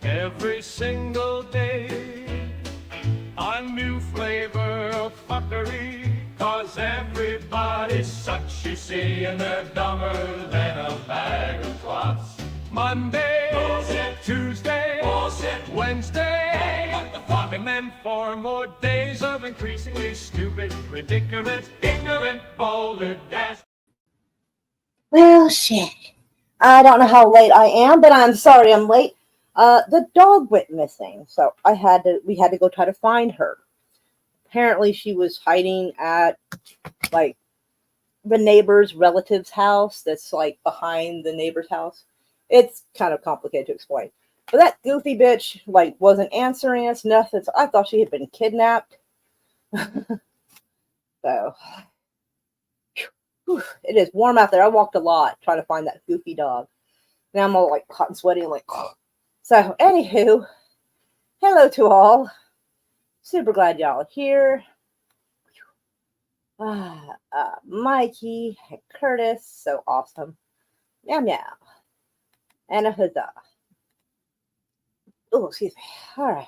every single day. A new flavor of fuckery, 'cause everybody sucks, you see, and they're dumber than a bag of clots. Monday, bullshit. Tuesday, bullshit. Wednesday, what the fuck? And then 4 more days of increasingly stupid, ridiculous, ignorant, balderdash. Well, shit. I don't know how late I am, but I'm sorry I'm late. The dog went missing, so we had to go try to find her. Apparently she was hiding at, like, the neighbor's relative's house that's, like, behind the neighbor's house. It's kind of complicated to explain. But that goofy bitch, like, wasn't answering us, nothing, so I thought she had been kidnapped. So, whew, it is warm out there. I walked a lot trying to find that goofy dog. Now I'm all, like, hot and sweaty and, like, so, anywho, hello to all. Super glad y'all are here. Mikey, Curtis, so awesome. Meow meow. And a huzzah. Oh, excuse me. All right.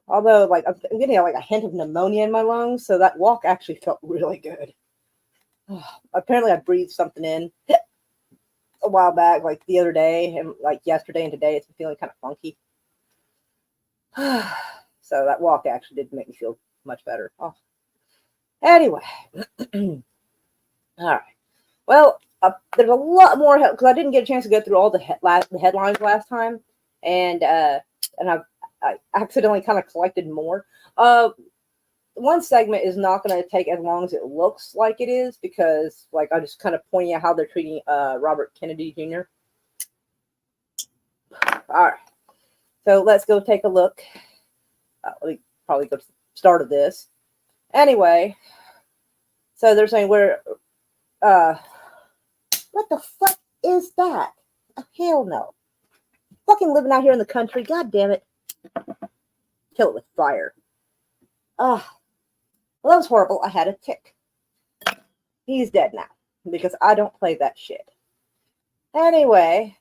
Although, like, I'm getting like a hint of pneumonia in my lungs, so that walk actually felt really good. Apparently, I breathed something in a while back, like the other day, and like yesterday and today, it's been feeling kind of funky. So that walk actually did make me feel much better. Oh. Anyway, all right. Well, there's a lot more because I didn't get a chance to go through all the headlines last time, and I accidentally kind of collected more. One segment is not going to take as long as it looks like it is because, like, I'm just kind of pointing out how they're treating Robert Kennedy Jr. All right, so let's go take a look. Let me probably go to the start of this. Anyway, so they're saying what the fuck is that? Hell no. Fucking living out here in the country, god damn it. Kill it with fire. Well, that was horrible. I had a tick. He's dead now because I don't play that shit. Anyway,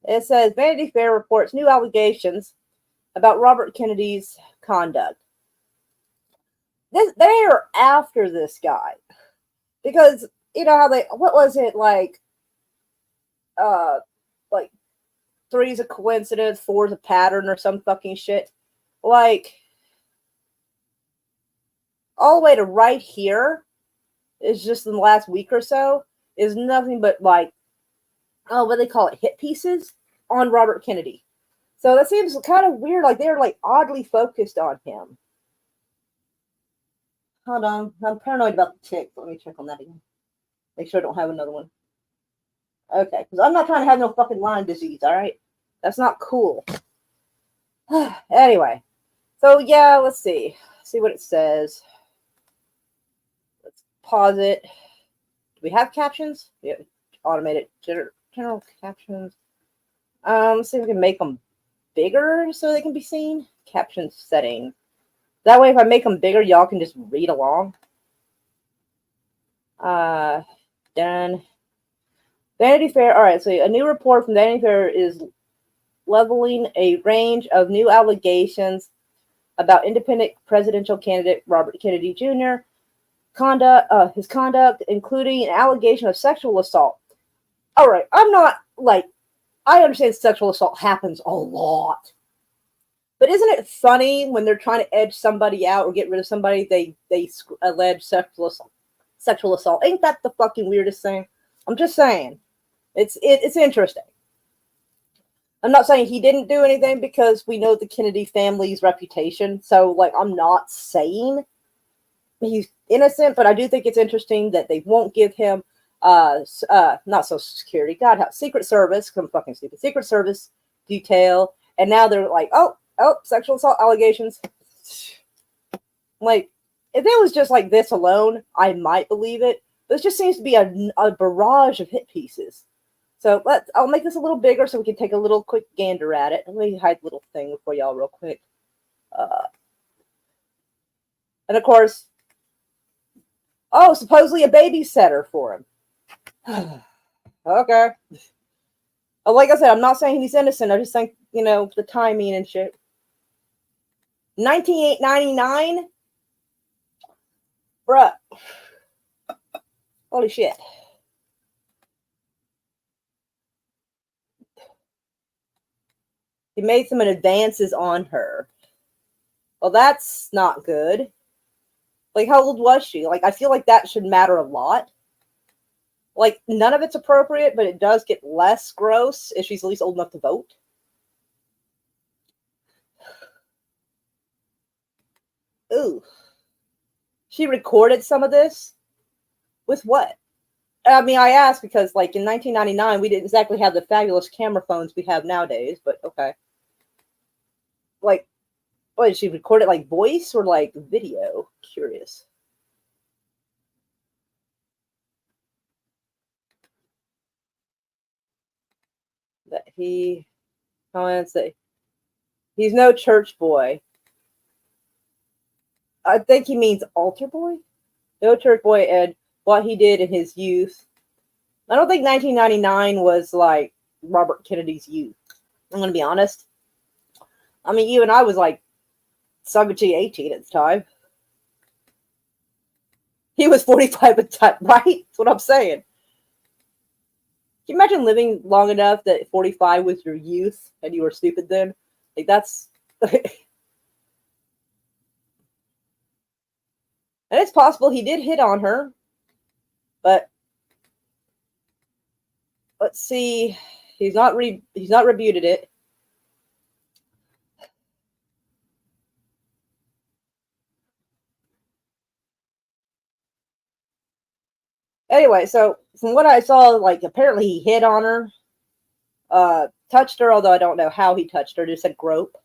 it says Vanity Fair reports new allegations about Robert Kennedy's conduct. They are after this guy because you know how what was it like 3 is a coincidence, 4 is a pattern, or some fucking shit. Like all the way to right here is just in the last week or so is nothing but like what they call it, hit pieces on Robert Kennedy. So that seems kind of weird. Like they're like oddly focused on him. Hold on. I'm paranoid about the tick. Let me check on that again. Make sure I don't have another one. Okay, because I'm not trying to have no fucking Lyme disease, alright? That's not cool. Anyway. So, yeah, let's see. See what it says. Let's pause it. Do we have captions? Yeah, automated general captions. Let's see if we can make them bigger so they can be seen. Caption settings. That way, if I make them bigger, y'all can just read along. Done. Vanity Fair. All right, so a new report from Vanity Fair is leveling a range of new allegations about independent presidential candidate Robert Kennedy Jr. His conduct, including an allegation of sexual assault. All right, I'm not like I understand sexual assault happens a lot. But isn't it funny when they're trying to edge somebody out or get rid of somebody, they allege sexual assault? Ain't that the fucking weirdest thing? I'm just saying. It's interesting. I'm not saying he didn't do anything because we know the Kennedy family's reputation. So, like, I'm not saying he's innocent, but I do think it's interesting that they won't give him not Social Security, God help, Secret Service, I'm fucking stupid, Secret Service detail, and now they're like, oh, sexual assault allegations. Like, if it was just like this alone, I might believe it. But it just seems to be a barrage of hit pieces. So I'll make this a little bigger so we can take a little quick gander at it. Let me hide the little thing for y'all real quick. And of course, supposedly a babysitter for him. Okay. Like I said, I'm not saying he's innocent. I just think, the timing and shit. 1999? Bruh. Holy shit. He made some advances on her. Well, that's not good. Like, how old was she? Like, I feel like that should matter a lot. Like, none of it's appropriate, but it does get less gross if she's at least old enough to vote. Ooh. She recorded some of this? With what? I mean, I asked because, like, in 1999, we didn't exactly have the fabulous camera phones we have nowadays, but okay. Like, what, did she record it, like, voice or, like, video? Curious. That he comments that he's no church boy. I think he means altar boy? No church boy, and what he did in his youth. I don't think 1999 was, like, Robert Kennedy's youth. I'm going to be honest. I mean, even I was, like, 17, 18 at the time. He was 45 at the time, right? That's what I'm saying. Can you imagine living long enough that 45 was your youth and you were stupid then? Like, that's... And it's possible he did hit on her. But let's see. He's not rebuted it. Anyway, so from what I saw, like, apparently he hit on her, touched her, although I don't know how he touched her. Just said grope.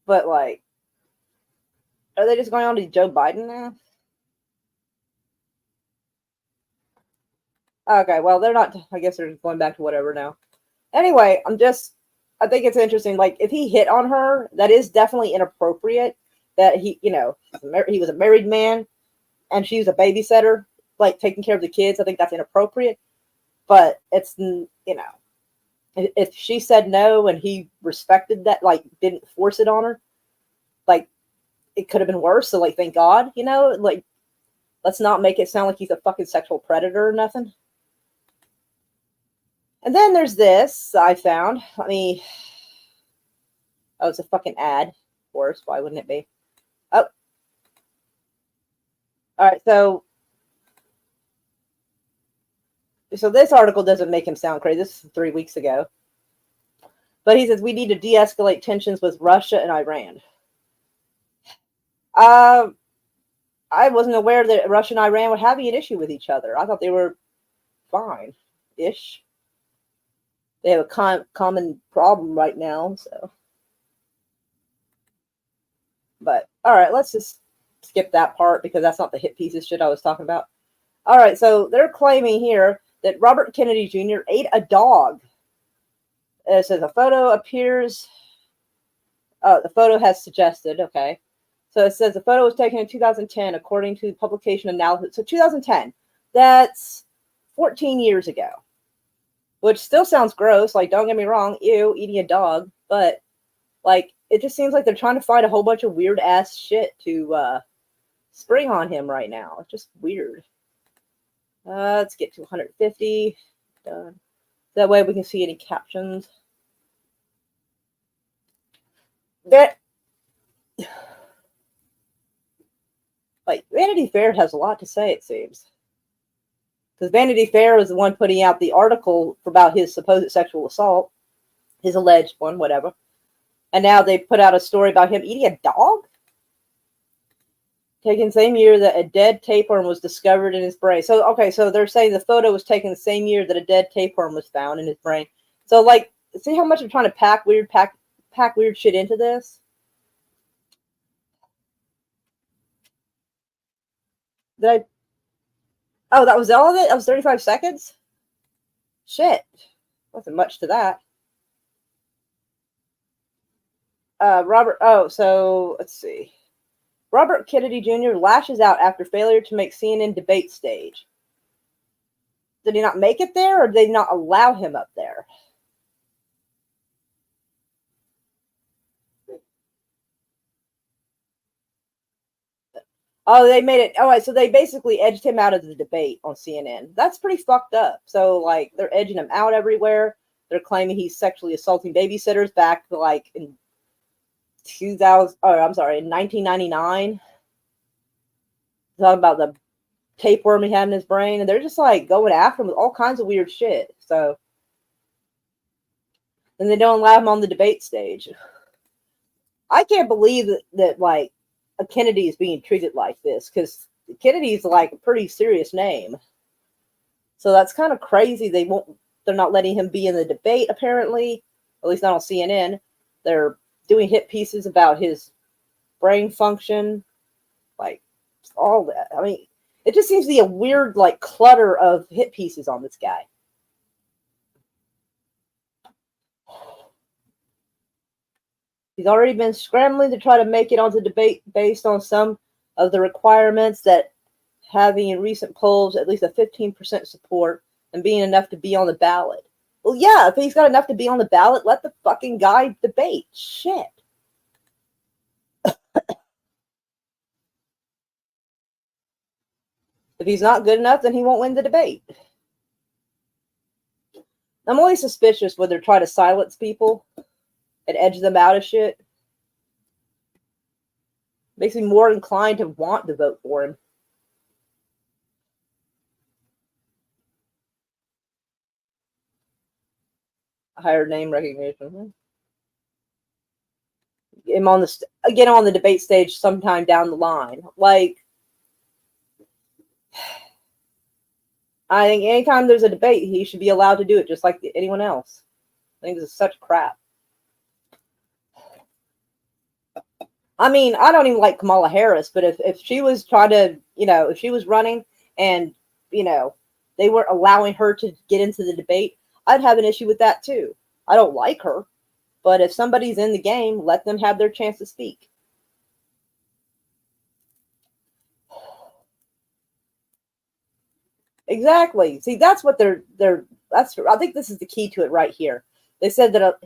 But, like, are they just going on to Joe Biden now? Okay, well, they're not. I guess they're going back to whatever now. Anyway, I think it's interesting. Like, if he hit on her, that is definitely inappropriate. That he was a married man and she was a babysitter, like, taking care of the kids. I think that's inappropriate. But it's, if she said no and he respected that, like, didn't force it on her, like, it could have been worse. So, like, thank God, like, let's not make it sound like he's a fucking sexual predator or nothing. And then there's this I found. Let me. Oh, it's a fucking ad. Of course, why wouldn't it be? Oh. All right, so this article doesn't make him sound crazy. This is 3 weeks ago. But he says, we need to de-escalate tensions with Russia and Iran. I wasn't aware that Russia and Iran were having an issue with each other. I thought they were fine-ish. They have a common problem right now, so. But, all right, let's just skip that part because that's not the hit piece of shit I was talking about. All right, so they're claiming here that Robert Kennedy Jr. ate a dog. It says a photo appears. Oh, the photo has suggested. Okay. So it says the photo was taken in 2010, according to publication analysis. So 2010, that's 14 years ago, which still sounds gross. Like, don't get me wrong, ew, eating a dog. But, like, it just seems like they're trying to find a whole bunch of weird ass shit to spring on him right now. It's just weird. Let's get to 150. Done. That way we can see any captions. That, like, Vanity Fair has a lot to say, it seems. Because Vanity Fair was the one putting out the article about his supposed sexual assault, his alleged one, whatever. And now they put out a story about him eating a dog? Taken same year that a dead tapeworm was discovered in his brain. So, okay, so they're saying the photo was taken the same year that a dead tapeworm was found in his brain. So, like, see how much I'm trying to pack weird shit into this? Did I? Oh, that was all of it? That was 35 seconds? Shit. Wasn't much to that. Let's see. Robert Kennedy Jr. lashes out after failure to make CNN debate stage. did he not make it there, or did they not allow him up there? Oh, they made it. All right, so they basically edged him out of the debate on CNN. That's pretty fucked up. So, like, they're edging him out everywhere. They're claiming he's sexually assaulting babysitters back to, like, in 2000. Oh, I'm sorry, in 1999. Talking about the tapeworm he had in his brain, and they're just like going after him with all kinds of weird shit. So, and they don't allow him on the debate stage. I can't believe that like a Kennedy is being treated like this, because Kennedy's like a pretty serious name. So that's kind of crazy. They're not letting him be in the debate, apparently, at least not on CNN. They're doing hit pieces about his brain function, like all that. I mean, it just seems to be a weird like clutter of hit pieces on this guy. He's already been scrambling to try to make it onto debate based on some of the requirements that having in recent polls at least a 15% support and being enough to be on the ballot. Well, yeah, if he's got enough to be on the ballot, let the fucking guy debate. Shit. If he's not good enough, then he won't win the debate. I'm always suspicious when they're trying to silence people and edge them out of shit. Makes me more inclined to want to vote for him. Higher name recognition. Get him on the debate stage sometime down the line. Like, I think anytime there's a debate, he should be allowed to do it just like anyone else. I think this is such crap. I mean, I don't even like Kamala Harris, but if she was trying to, if she was running and, they weren't allowing her to get into the debate, I'd have an issue with that too. I don't like her, but if somebody's in the game, let them have their chance to speak. Exactly. See, that's what I think this is the key to it right here. They said that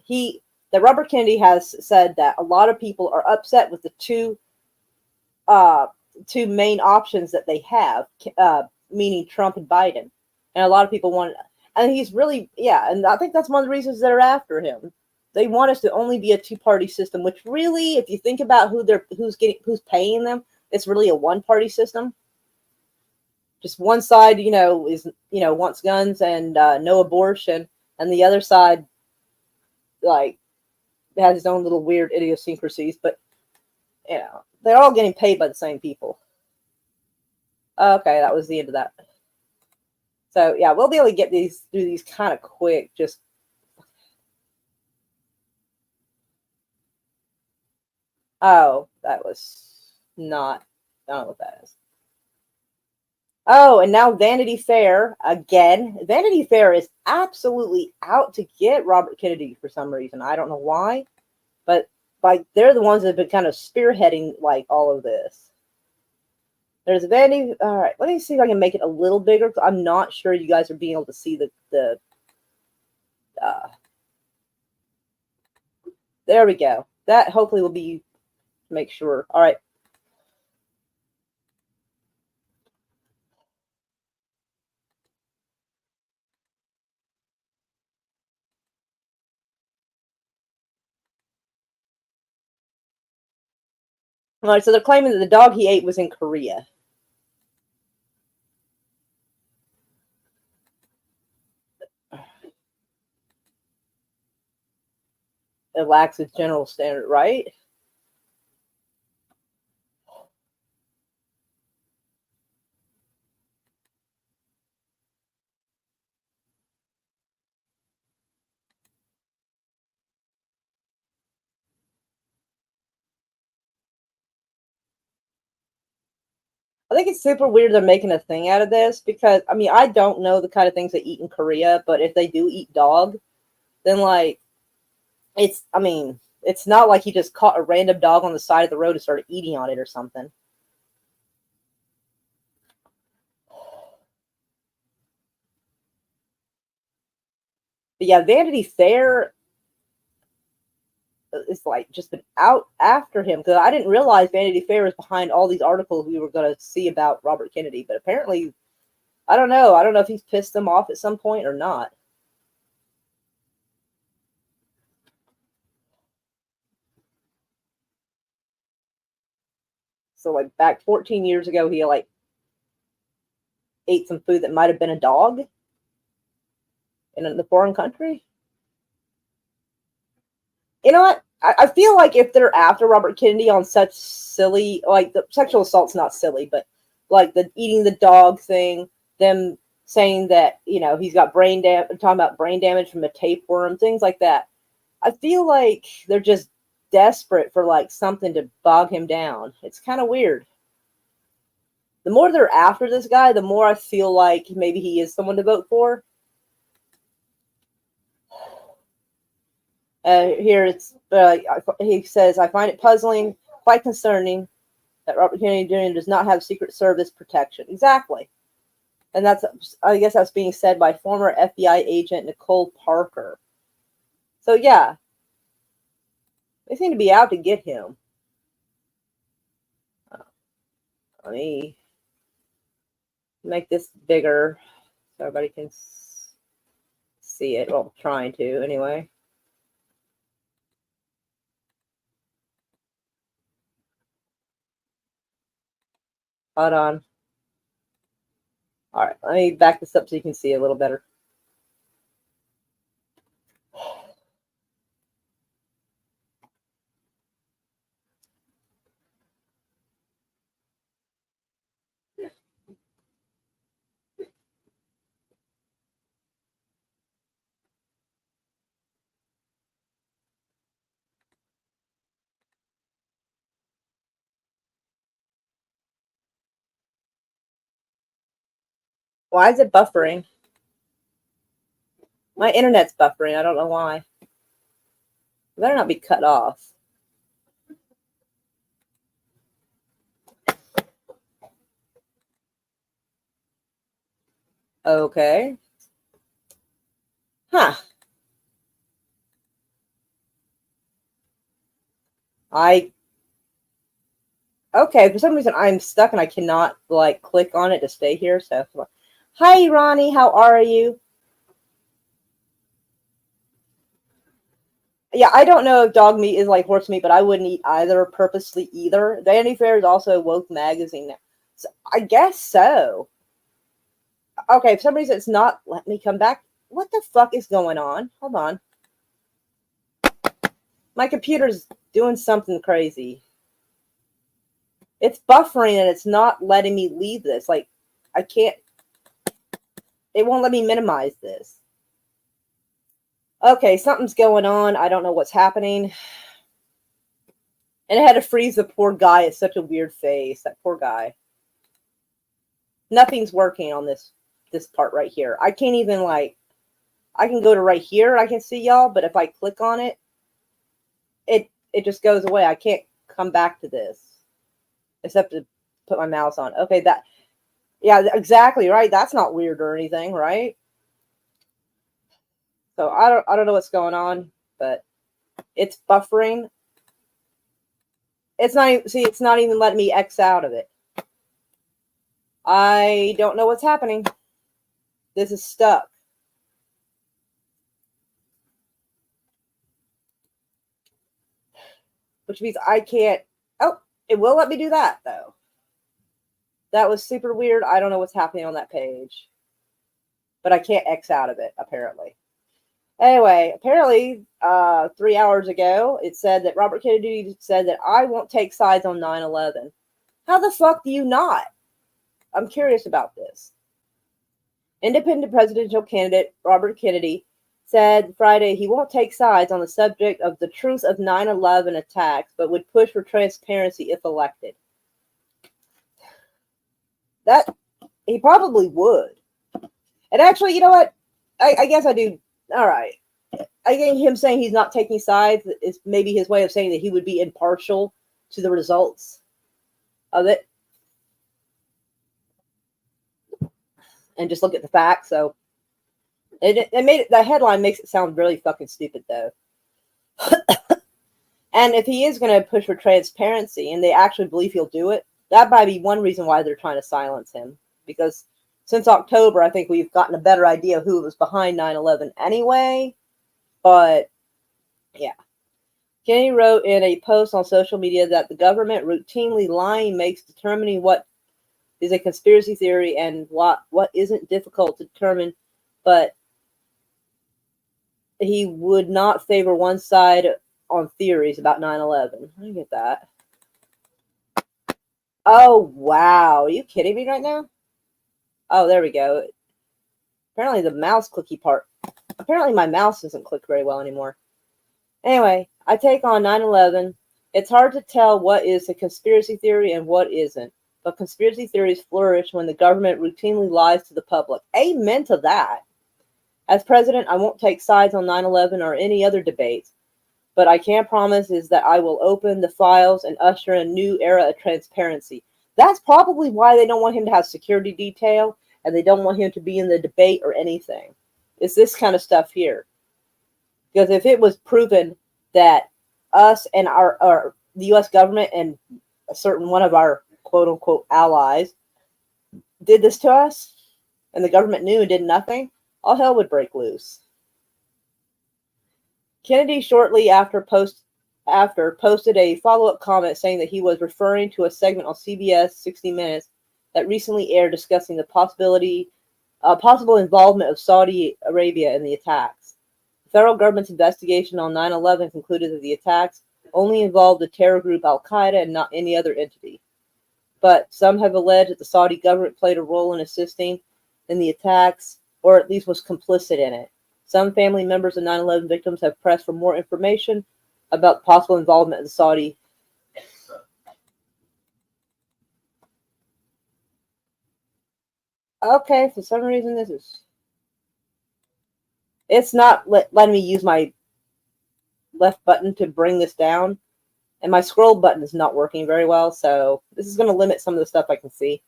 that Robert Kennedy has said that a lot of people are upset with the two main options that they have, meaning Trump and Biden. And a lot of people want, and he's really, and I think that's one of the reasons they're after him. They want us to only be a two-party system, which really, if you think about who's paying them, it's really a one-party system. Just one side, wants guns and no abortion, and the other side, like, has its own little weird idiosyncrasies, but they're all getting paid by the same people. Okay, that was the end of that. So yeah, we'll be able to get through these kind of quick. Just that was not. I don't know what that is. Oh, and now Vanity Fair again. Vanity Fair is absolutely out to get Robert Kennedy for some reason. I don't know why, but like they're the ones that have been kind of spearheading like all of this. There's Vanity. All right, let me see if I can make it a little bigger. I'm not sure you guys are being able to see the. There we go. That hopefully will be make sure. All right. All right, so they're claiming that the dog he ate was in Korea. It lacks its general standard, right? I think it's super weird they're making a thing out of this because, I mean, I don't know the kind of things they eat in Korea, but if they do eat dog, then, like, it's not like he just caught a random dog on the side of the road and started eating on it or something. But yeah, Vanity Fair is like just been out after him because I didn't realize Vanity Fair was behind all these articles we were going to see about Robert Kennedy. But apparently, I don't know. I don't know if he's pissed them off at some point or not. So like back 14 years ago, he like ate some food that might have been a dog in the foreign country. You know what? I feel like if they're after Robert Kennedy on such silly, like the sexual assault's not silly, but like the eating the dog thing, them saying that he's got brain damage, talking about brain damage from a tapeworm, things like that. I feel like they're just desperate for like something to bog him down. It's kind of weird. The more they're after this guy, the more I feel like maybe he is someone to vote for. Here it's he says, I find it puzzling, quite concerning, that Robert Kennedy Jr. does not have Secret Service protection. Exactly. And I guess that's being said by former FBI agent Nicole Parker. So yeah, they seem to be out to get him. Let me make this bigger so everybody can see it. Well, trying to anyway. Hold on. All right, let me back this up so you can see a little better. Why is it buffering? My internet's buffering. I don't know why. It better not be cut off. Okay. Huh. Okay, for some reason I'm stuck and I cannot like click on it to stay here. So, hi Ronnie, how are you? Yeah, I don't know if dog meat is like horse meat, but I wouldn't eat either purposely either. Vanity Fair is also a woke magazine now. So I guess so. Okay, for some reason it's not let me come back. What the fuck is going on? Hold on. My computer's doing something crazy. It's buffering and it's not letting me leave this. Like, I can't. It won't let me minimize this. Okay, something's going on. I don't know what's happening. And it had to freeze the poor guy. It's such a weird face. That poor guy. Nothing's working on this part right here. I can't even like. I can go to right here. I can see y'all, but if I click on it, it just goes away. I can't come back to this except to put my mouse on. Okay, yeah, exactly right. That's not weird or anything, right? So I don't know what's going on, but it's buffering. It's not it's not even letting me X out of it. I don't know what's happening. This is stuck. Which means I can't. Oh, it will let me do that though. That was super weird. I don't know what's happening on that page. But I can't X out of it, apparently. Anyway, apparently 3 hours ago, it said that Robert Kennedy said that I won't take sides on 9/11. How the fuck do you not? I'm curious about this. Independent presidential candidate Robert Kennedy said Friday he won't take sides on the subject of the truth of 9/11 attacks, but would push for transparency if elected. That he probably would. And actually, you know what? I guess I do. All right. I think him saying he's not taking sides is maybe his way of saying that he would be impartial to the results of it and just look at the facts. So It made it, the headline makes it sound really fucking stupid though. And if he is going to push for transparency and they actually believe he'll do it, that might be one reason why they're trying to silence him. Because since October, I think we've gotten a better idea of who was behind 9/11 anyway. But yeah. Kennedy wrote in a post on social media that the government routinely lying makes determining what is a conspiracy theory and what isn't difficult to determine, but he would not favor one side on theories about 9/11. I get that. Oh, wow. Are you kidding me right now? Oh, there we go. Apparently the mouse clicky part. Apparently my mouse doesn't click very well anymore. Anyway, I take on 9/11. It's hard to tell what is a conspiracy theory and what isn't. But conspiracy theories flourish when the government routinely lies to the public. Amen to that. As president, I won't take sides on 9/11 or any other debates. But I can promise is that I will open the files and usher in a new era of transparency. That's probably why they don't want him to have security detail and they don't want him to be in the debate or anything. It's this kind of stuff here. Because if it was proven that us and the U.S. government and a certain one of our quote-unquote allies did this to us and the government knew and did nothing, all hell would break loose. Kennedy shortly after posted a follow-up comment saying that he was referring to a segment on CBS 60 Minutes that recently aired discussing the possible involvement of Saudi Arabia in the attacks. The federal government's investigation on 9/11 concluded that the attacks only involved the terror group Al-Qaeda and not any other entity. But some have alleged that the Saudi government played a role in assisting in the attacks, or at least was complicit in it. Some family members of 9/11 victims have pressed for more information about possible involvement of the Saudi. Okay, for some reason it's not letting me use my left button to bring this down, and my scroll button is not working very well, so this is going to limit some of the stuff I can see.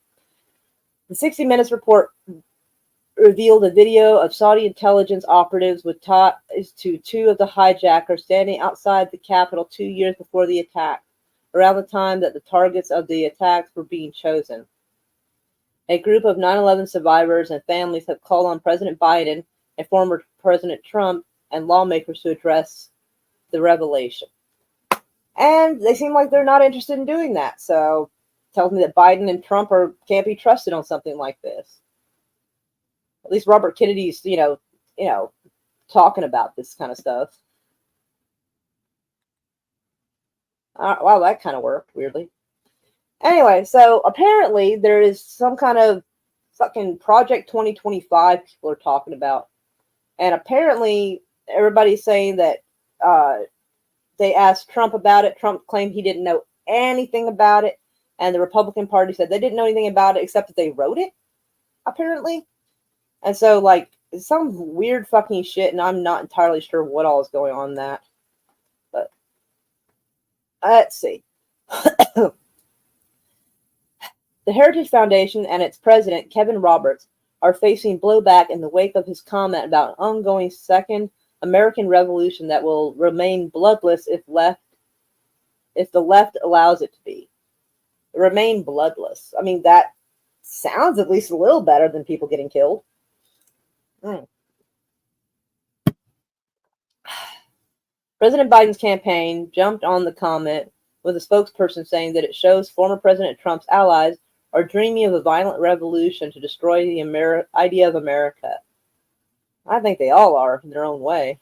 The 60 Minutes report revealed a video of Saudi intelligence operatives with ties to two of the hijackers standing outside the Capitol 2 years before the attack, around the time that the targets of the attacks were being chosen. A group of 9/11 survivors and families have called on President Biden and former President Trump and lawmakers to address the revelation. And they seem like they're not interested in doing that, so it tells me that Biden and Trump can't be trusted on something like this. At least Robert Kennedy's, talking about this kind of stuff. Wow, that kind of worked, weirdly. Anyway, so apparently there is some kind of fucking Project 2025 people are talking about. And apparently everybody's saying that they asked Trump about it. Trump claimed he didn't know anything about it. And the Republican Party said they didn't know anything about it except that they wrote it, apparently. And so, it's some weird fucking shit, and I'm not entirely sure what all is going on in that. But, let's see. The Heritage Foundation and its president, Kevin Roberts, are facing blowback in the wake of his comment about an ongoing second American Revolution that will remain bloodless if the left allows it to be. Remain bloodless. I mean, that sounds at least a little better than people getting killed. President Biden's campaign jumped on the comment with a spokesperson saying that it shows former President Trump's allies are dreaming of a violent revolution to destroy the idea of America. I think they all are in their own way.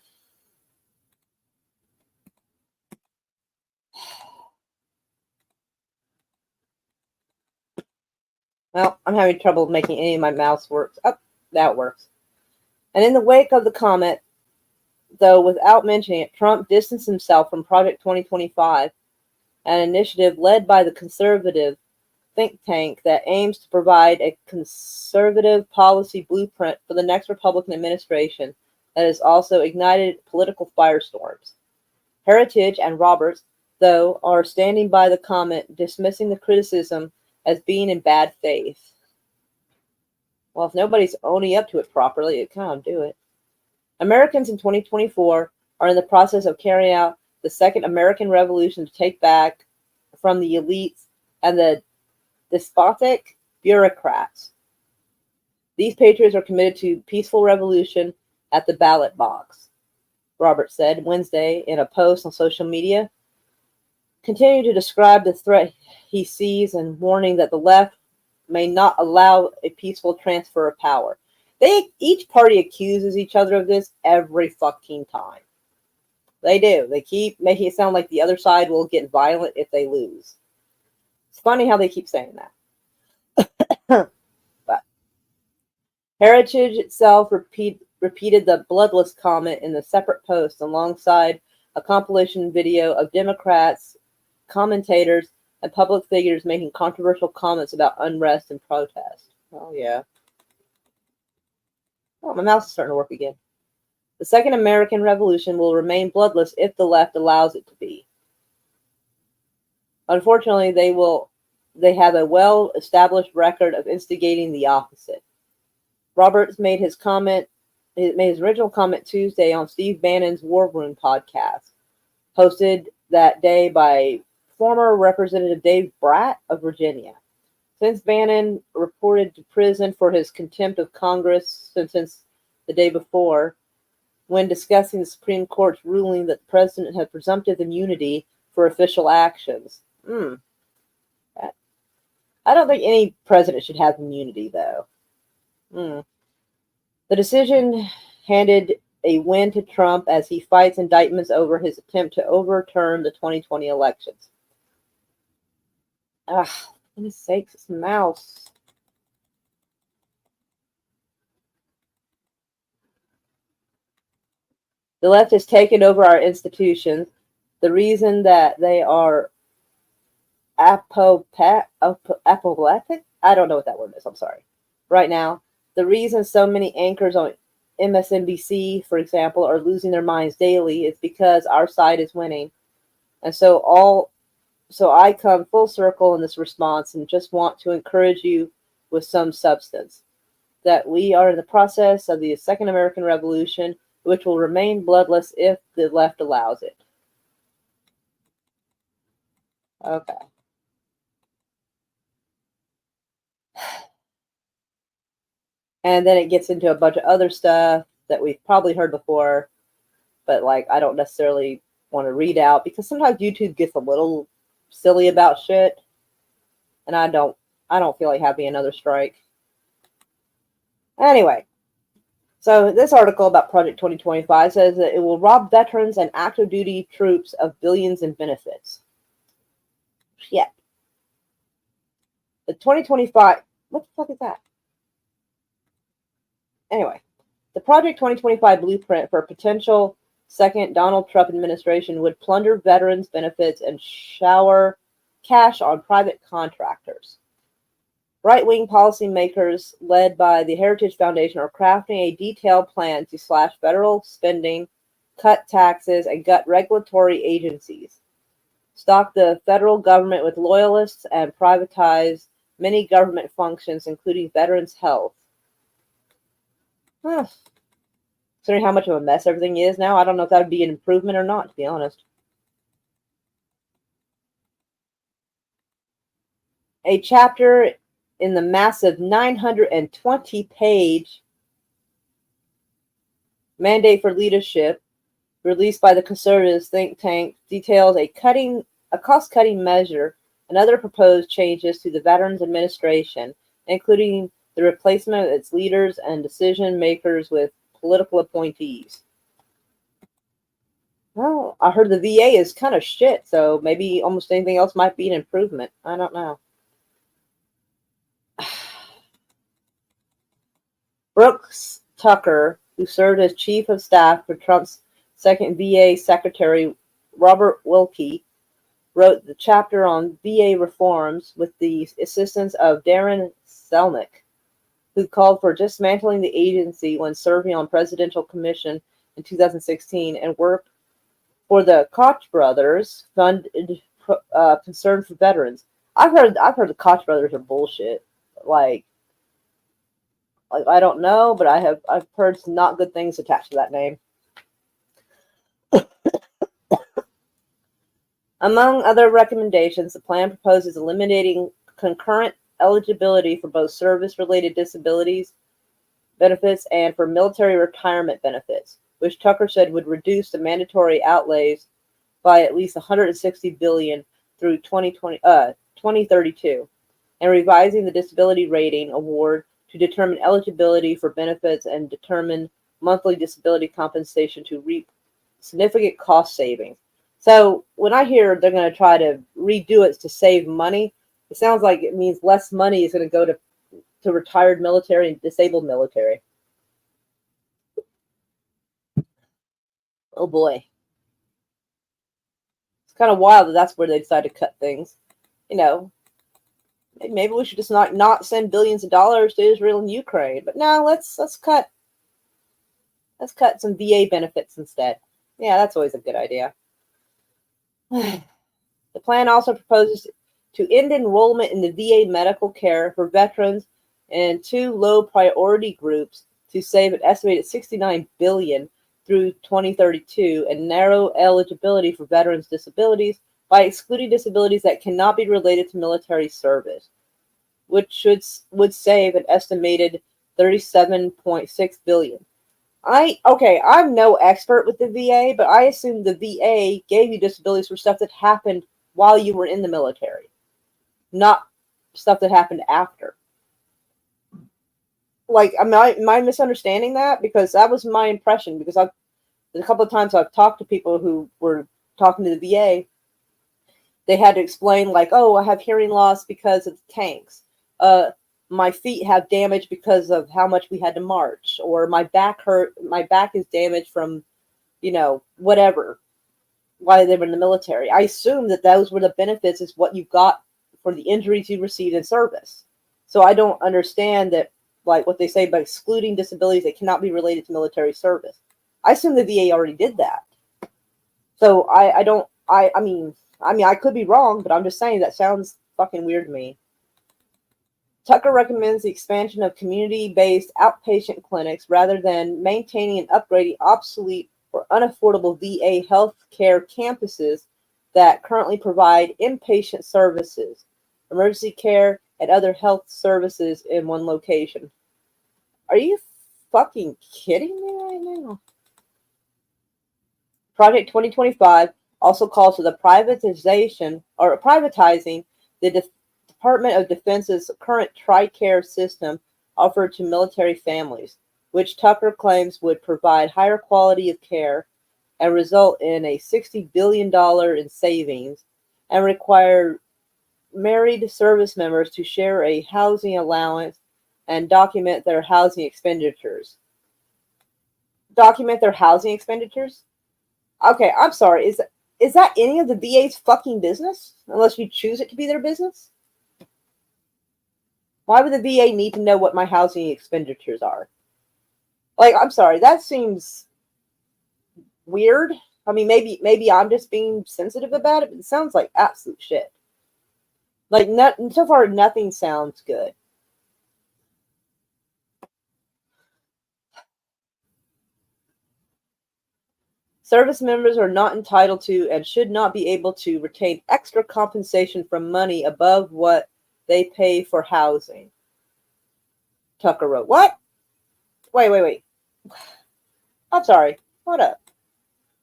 Well, I'm having trouble making any of my mouse work. Oh, that works. And in the wake of the comment, though without mentioning it, Trump distanced himself from Project 2025, an initiative led by the conservative think tank that aims to provide a conservative policy blueprint for the next Republican administration that has also ignited political firestorms. Heritage and Roberts, though, are standing by the comment, dismissing the criticism as being in bad faith. Well, if nobody's owning up to it properly, it can't do it. Americans in 2024 are in the process of carrying out the second American Revolution to take back from the elites and the despotic bureaucrats. These patriots are committed to peaceful revolution at the ballot box, Roberts said Wednesday in a post on social media, continuing to describe the threat he sees and warning that the left may not allow a peaceful transfer of power. Each party accuses each other of this every fucking time. They do. They keep making it sound like the other side will get violent if they lose. It's funny how they keep saying that. But Heritage itself repeated the bloodless comment in a separate post alongside a compilation video of Democrats, commentators, and public figures making controversial comments about unrest and protest. Oh, yeah. Oh, my mouse is starting to work again. The Second American Revolution will remain bloodless if the left allows it to be. Unfortunately, they have a well-established record of instigating the opposite. Roberts made his original comment Tuesday on Steve Bannon's War Room podcast, hosted that day by former Representative Dave Bratt of Virginia. Since Bannon reported to prison for his contempt of Congress since the day before, when discussing the Supreme Court's ruling that the president had presumptive immunity for official actions. I don't think any president should have immunity, though. The decision handed a win to Trump as he fights indictments over his attempt to overturn the 2020 elections. For goodness sakes, this mouse. The left has taken over our institutions. The reason that they are apoplectic? I don't know what that word is. I'm sorry. Right now, the reason so many anchors on MSNBC, for example, are losing their minds daily is because our side is winning. And so I come full circle in this response and just want to encourage you with some substance that we are in the process of the Second American Revolution, which will remain bloodless if the left allows it. Okay. And then it gets into a bunch of other stuff that we've probably heard before, but I don't necessarily want to read out because sometimes YouTube gets a little silly about shit, and I don't feel like having another strike. Anyway, so this article about Project 2025 says that it will rob veterans and active duty troops of billions in benefits. Yeah. The 2025, what the fuck is that? Anyway, the Project 2025 blueprint for a potential second Donald Trump administration would plunder veterans' benefits and shower cash on private contractors. Right-wing policymakers led by the Heritage Foundation are crafting a detailed plan to slash federal spending, cut taxes, and gut regulatory agencies, stock the federal government with loyalists, and privatize many government functions, including veterans' health. Considering how much of a mess everything is now, I don't know if that would be an improvement or not, to be honest. A chapter in the massive 920-page Mandate for Leadership, released by the conservative think tank, details a cost-cutting measure and other proposed changes to the Veterans Administration, including the replacement of its leaders and decision-makers with political appointees. Well, I heard the VA is kind of shit, so maybe almost anything else might be an improvement. I don't know. Brooks Tucker, who served as chief of staff for Trump's second VA secretary, Robert Wilkie, wrote the chapter on VA reforms with the assistance of Darren Selnick, who called for dismantling the agency when serving on presidential commission in 2016 and worked for the Koch brothers funded Concern for Veterans. I've heard the Koch brothers are bullshit. Like, I don't know, but I've heard some not good things attached to that name. Among other recommendations, the plan proposes eliminating concurrent eligibility for both service-related disabilities benefits and for military retirement benefits, which Tucker said would reduce the mandatory outlays by at least $160 billion through 2032, and revising the disability rating award to determine eligibility for benefits and determine monthly disability compensation to reap significant cost savings. So when I hear they're going to try to redo it to save money, it sounds like it means less money is going to go to retired military and disabled military. Oh boy. It's kind of wild that that's where they decide to cut things. You know, maybe we should just not send billions of dollars to Israel and Ukraine. But no, let's cut some VA benefits instead. Yeah, that's always a good idea. The plan also proposes to end enrollment in the VA medical care for veterans and 2 low priority groups to save an estimated $69 billion through 2032 and narrow eligibility for veterans' disabilities by excluding disabilities that cannot be related to military service, which would save an estimated $37.6 billion. I'm no expert with the VA, but I assume the VA gave you disabilities for stuff that happened while you were in the military, not stuff that happened after. Like, am I misunderstanding that? Because that was my impression. Because a couple of times I've talked to people who were talking to the VA, they had to explain like, oh, I have hearing loss because of the tanks. My feet have damage because of how much we had to march, or my back hurt. My back is damaged from, whatever, while they were in the military. I assume that those were the benefits, is what you got for the injuries you received in service. So I don't understand that, like what they say by excluding disabilities that cannot be related to military service. I assume the VA already did that. So I mean, I could be wrong, but I'm just saying that sounds fucking weird to me. Tucker recommends the expansion of community-based outpatient clinics rather than maintaining and upgrading obsolete or unaffordable VA health care campuses that currently provide inpatient services, emergency care, and other health services in one location. Are you fucking kidding me right now? Project 2025 also calls for the privatizing the Department of Defense's current TRICARE system offered to military families, which Tucker claims would provide higher quality of care and result in a $60 billion in savings, and require married service members to share a housing allowance and document their housing expenditures. Document their housing expenditures? Okay, I'm sorry. Is that any of the VA's fucking business? Unless you choose it to be their business? Why would the VA need to know what my housing expenditures are? Like, I'm sorry, that seems weird. I mean, maybe I'm just being sensitive about it, but it sounds like absolute shit. Like, so far, nothing sounds good. Service members are not entitled to and should not be able to retain extra compensation from money above what they pay for housing. Tucker wrote. What? Wait. I'm sorry. Hold up.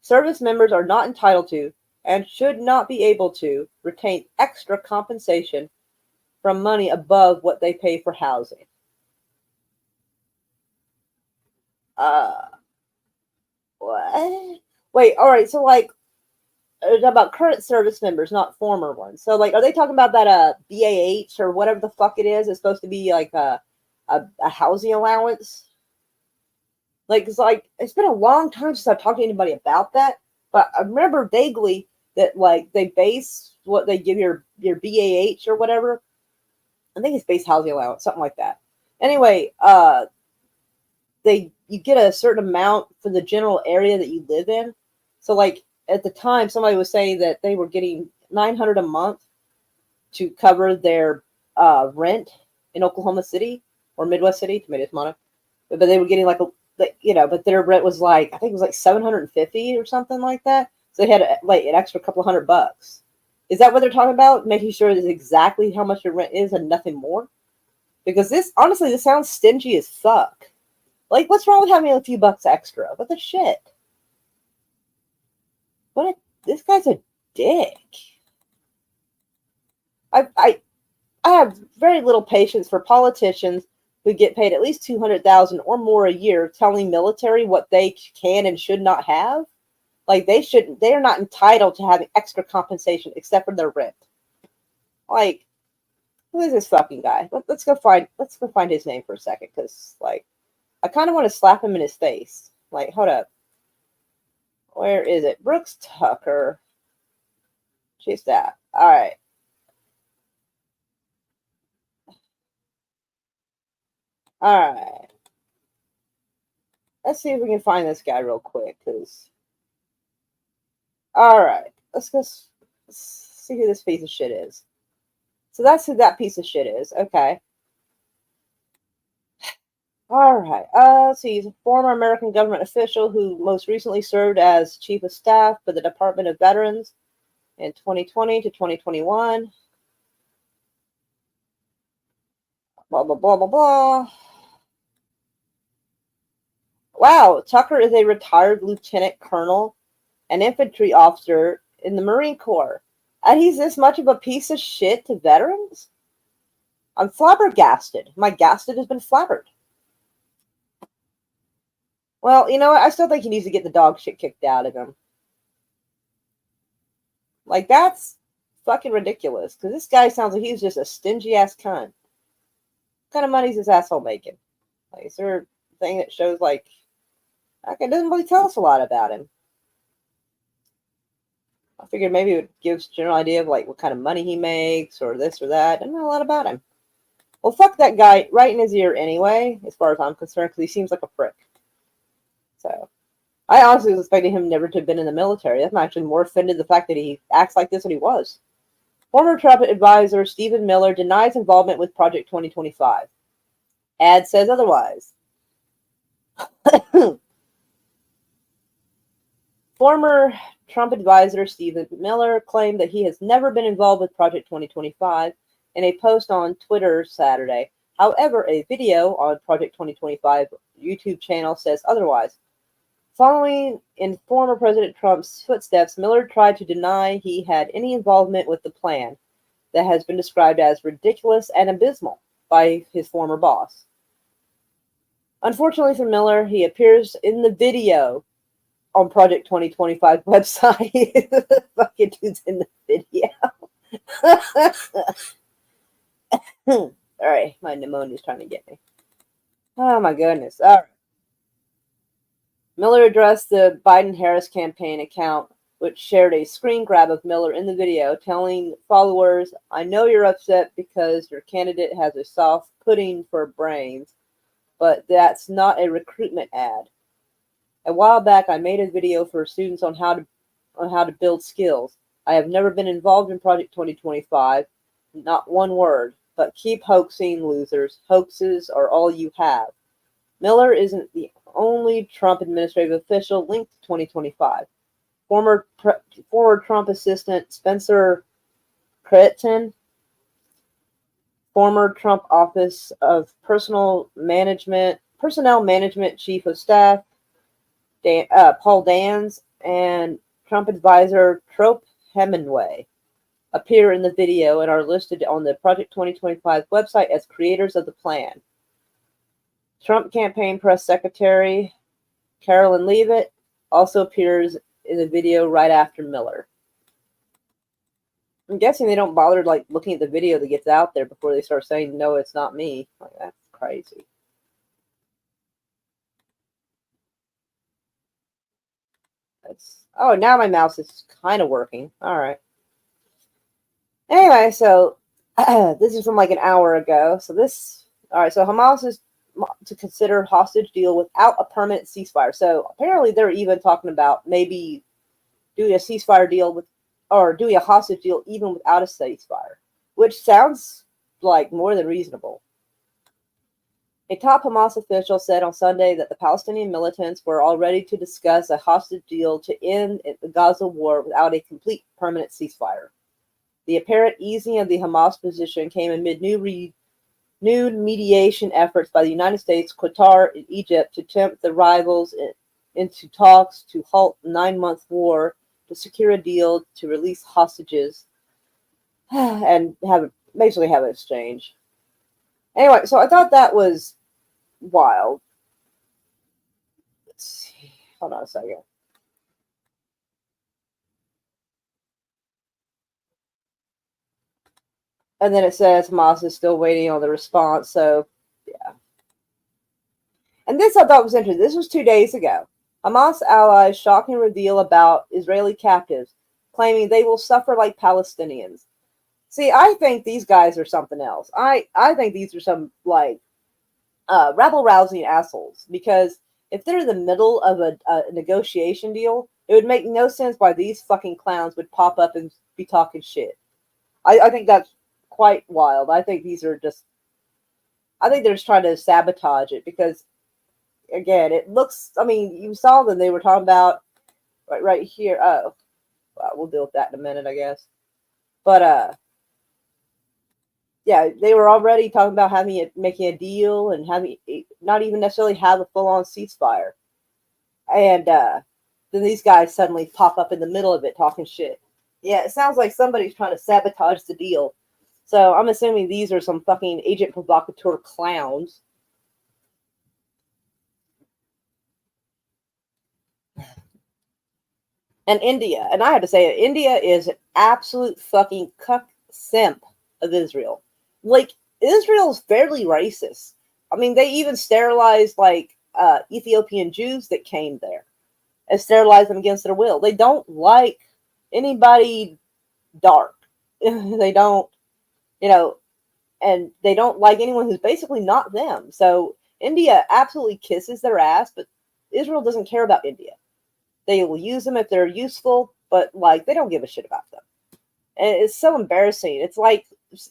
Service members are not entitled to and should not be able to retain extra compensation from money above what they pay for housing. What? Wait, all right, so like, about current service members, not former ones. So like, are they talking about that BAH or whatever the fuck it is? It's supposed to be like a housing allowance. Like, it's been a long time since I've talked to anybody about that, but I remember vaguely that like they base what they give your BAH or whatever. I think it's base housing allowance, something like that. Anyway, you get a certain amount for the general area that you live in. So like at the time, somebody was saying that they were getting $900 a month to cover their rent in Oklahoma City. or Midwest City, tomato tomato. But they were getting like but their rent was like I think it was like 750 or something like that. So they had like an extra couple $100. Is that what they're talking about? Making sure it's exactly how much your rent is and nothing more? Because this honestly, this sounds stingy as fuck. Like, what's wrong with having a few bucks extra? What the shit? This guy's a dick. I have very little patience for politicians who get paid at least $200,000 or more a year telling military what they can and should not have. Like they are not entitled to having extra compensation except for their rent. Like, who is this fucking guy? Let's go find his name for a second, because like I kind of want to slap him in his face. Like, hold up, where is it? Brooks Tucker. She's that. All right. All right. Let's see if we can find this guy real quick. All right. Let's see who this piece of shit is. So that's who that piece of shit is. Okay. All right. Let's see. He's a former American government official who most recently served as chief of staff for the Department of Veterans in 2020 to 2021. Blah, blah, blah, blah, blah. Wow. Tucker is a retired lieutenant colonel, an infantry officer in the Marine Corps. And he's this much of a piece of shit to veterans? I'm flabbergasted. My gasted has been flabbered. Well, you know what? I still think he needs to get the dog shit kicked out of him. Like, that's fucking ridiculous. Because this guy sounds like he's just a stingy ass cunt. What kind of money is this asshole making? Like, is there a thing that shows, like, it doesn't really tell us a lot about him. I figured maybe it would give us a general idea of, like, what kind of money he makes or this or that. I don't know a lot about him. Well, fuck that guy right in his ear anyway, as far as I'm concerned, because he seems like a prick. So, I honestly was expecting him never to have been in the military. I'm actually more offended the fact that he acts like this when he was. Former Trump advisor Stephen Miller denies involvement with Project 2025. Ad says otherwise. Former Trump advisor Stephen Miller claimed that he has never been involved with Project 2025 in a post on Twitter Saturday. However, a video on Project 2025 YouTube channel says otherwise. Following in former President Trump's footsteps, Miller tried to deny he had any involvement with the plan that has been described as ridiculous and abysmal by his former boss. Unfortunately for Miller, he appears in the video on Project 2025 website. The fucking dude's in the video. Alright, my pneumonia's trying to get me. Oh my goodness. Alright. Miller addressed the Biden-Harris campaign account, which shared a screen grab of Miller in the video, telling followers, "I know you're upset because your candidate has a soft pudding for brains, but that's not a recruitment ad. A while back, I made a video for students on how to build skills. I have never been involved in Project 2025, not one word, but keep hoaxing, losers. Hoaxes are all you have." Miller isn't the only Trump administrative official linked to 2025. Former Trump assistant Spencer Creighton, former Trump Office of Personnel Management Chief of Staff Paul Dans, and Trump advisor Trope Hemingway appear in the video and are listed on the Project 2025 website as creators of the plan. Trump campaign press secretary Carolyn Leavitt also appears in the video right after Miller. I'm guessing they don't bother like looking at the video that gets out there before they start saying, "No, it's not me." Like, that's crazy. Oh, now my mouse is kind of working. All right. Anyway, so this is from like an hour ago. So Hamas is to consider hostage deal without a permanent ceasefire. So apparently they're even talking about maybe doing a ceasefire deal or doing a hostage deal even without a ceasefire, which sounds like more than reasonable. A top Hamas official said on Sunday that the Palestinian militants were all ready to discuss a hostage deal to end the Gaza war without a complete permanent ceasefire. The apparent easing of the Hamas position came amid new mediation efforts by the United States, Qatar, and Egypt to tempt the rivals into talks to halt the 9-month war, to secure a deal to release hostages, and basically have an exchange. Anyway, so I thought that was wild. Let's see. Hold on a second. And then it says Hamas is still waiting on the response. So, yeah. And this I thought was interesting. This was 2 days ago. Hamas allies shocking reveal about Israeli captives, claiming they will suffer like Palestinians. See, I think these guys are something else. I think these are some, like, rabble-rousing assholes. Because if they're in the middle of a negotiation deal, it would make no sense why these fucking clowns would pop up and be talking shit. I think that's quite wild. I think they're just trying to sabotage it because, again, it looks, I mean, you saw them, they were talking about right here. Oh, well, we'll deal with that in a minute, I guess. But, yeah, they were already talking about making a deal and having, not even necessarily have a full-on ceasefire. And, then these guys suddenly pop up in the middle of it talking shit. Yeah, it sounds like somebody's trying to sabotage the deal. So I'm assuming these are some fucking agent provocateur clowns. And India, and I have to say it, India is an absolute fucking cuck simp of Israel. Like, Israel's fairly racist. I mean, they even sterilized, like, Ethiopian Jews that came there and sterilized them against their will. They don't like anybody dark. They don't, you know, and they don't like anyone who's basically not them. So India absolutely kisses their ass, but Israel doesn't care about India. They will use them if they're useful, but, like, they don't give a shit about them. And it's so embarrassing. It's like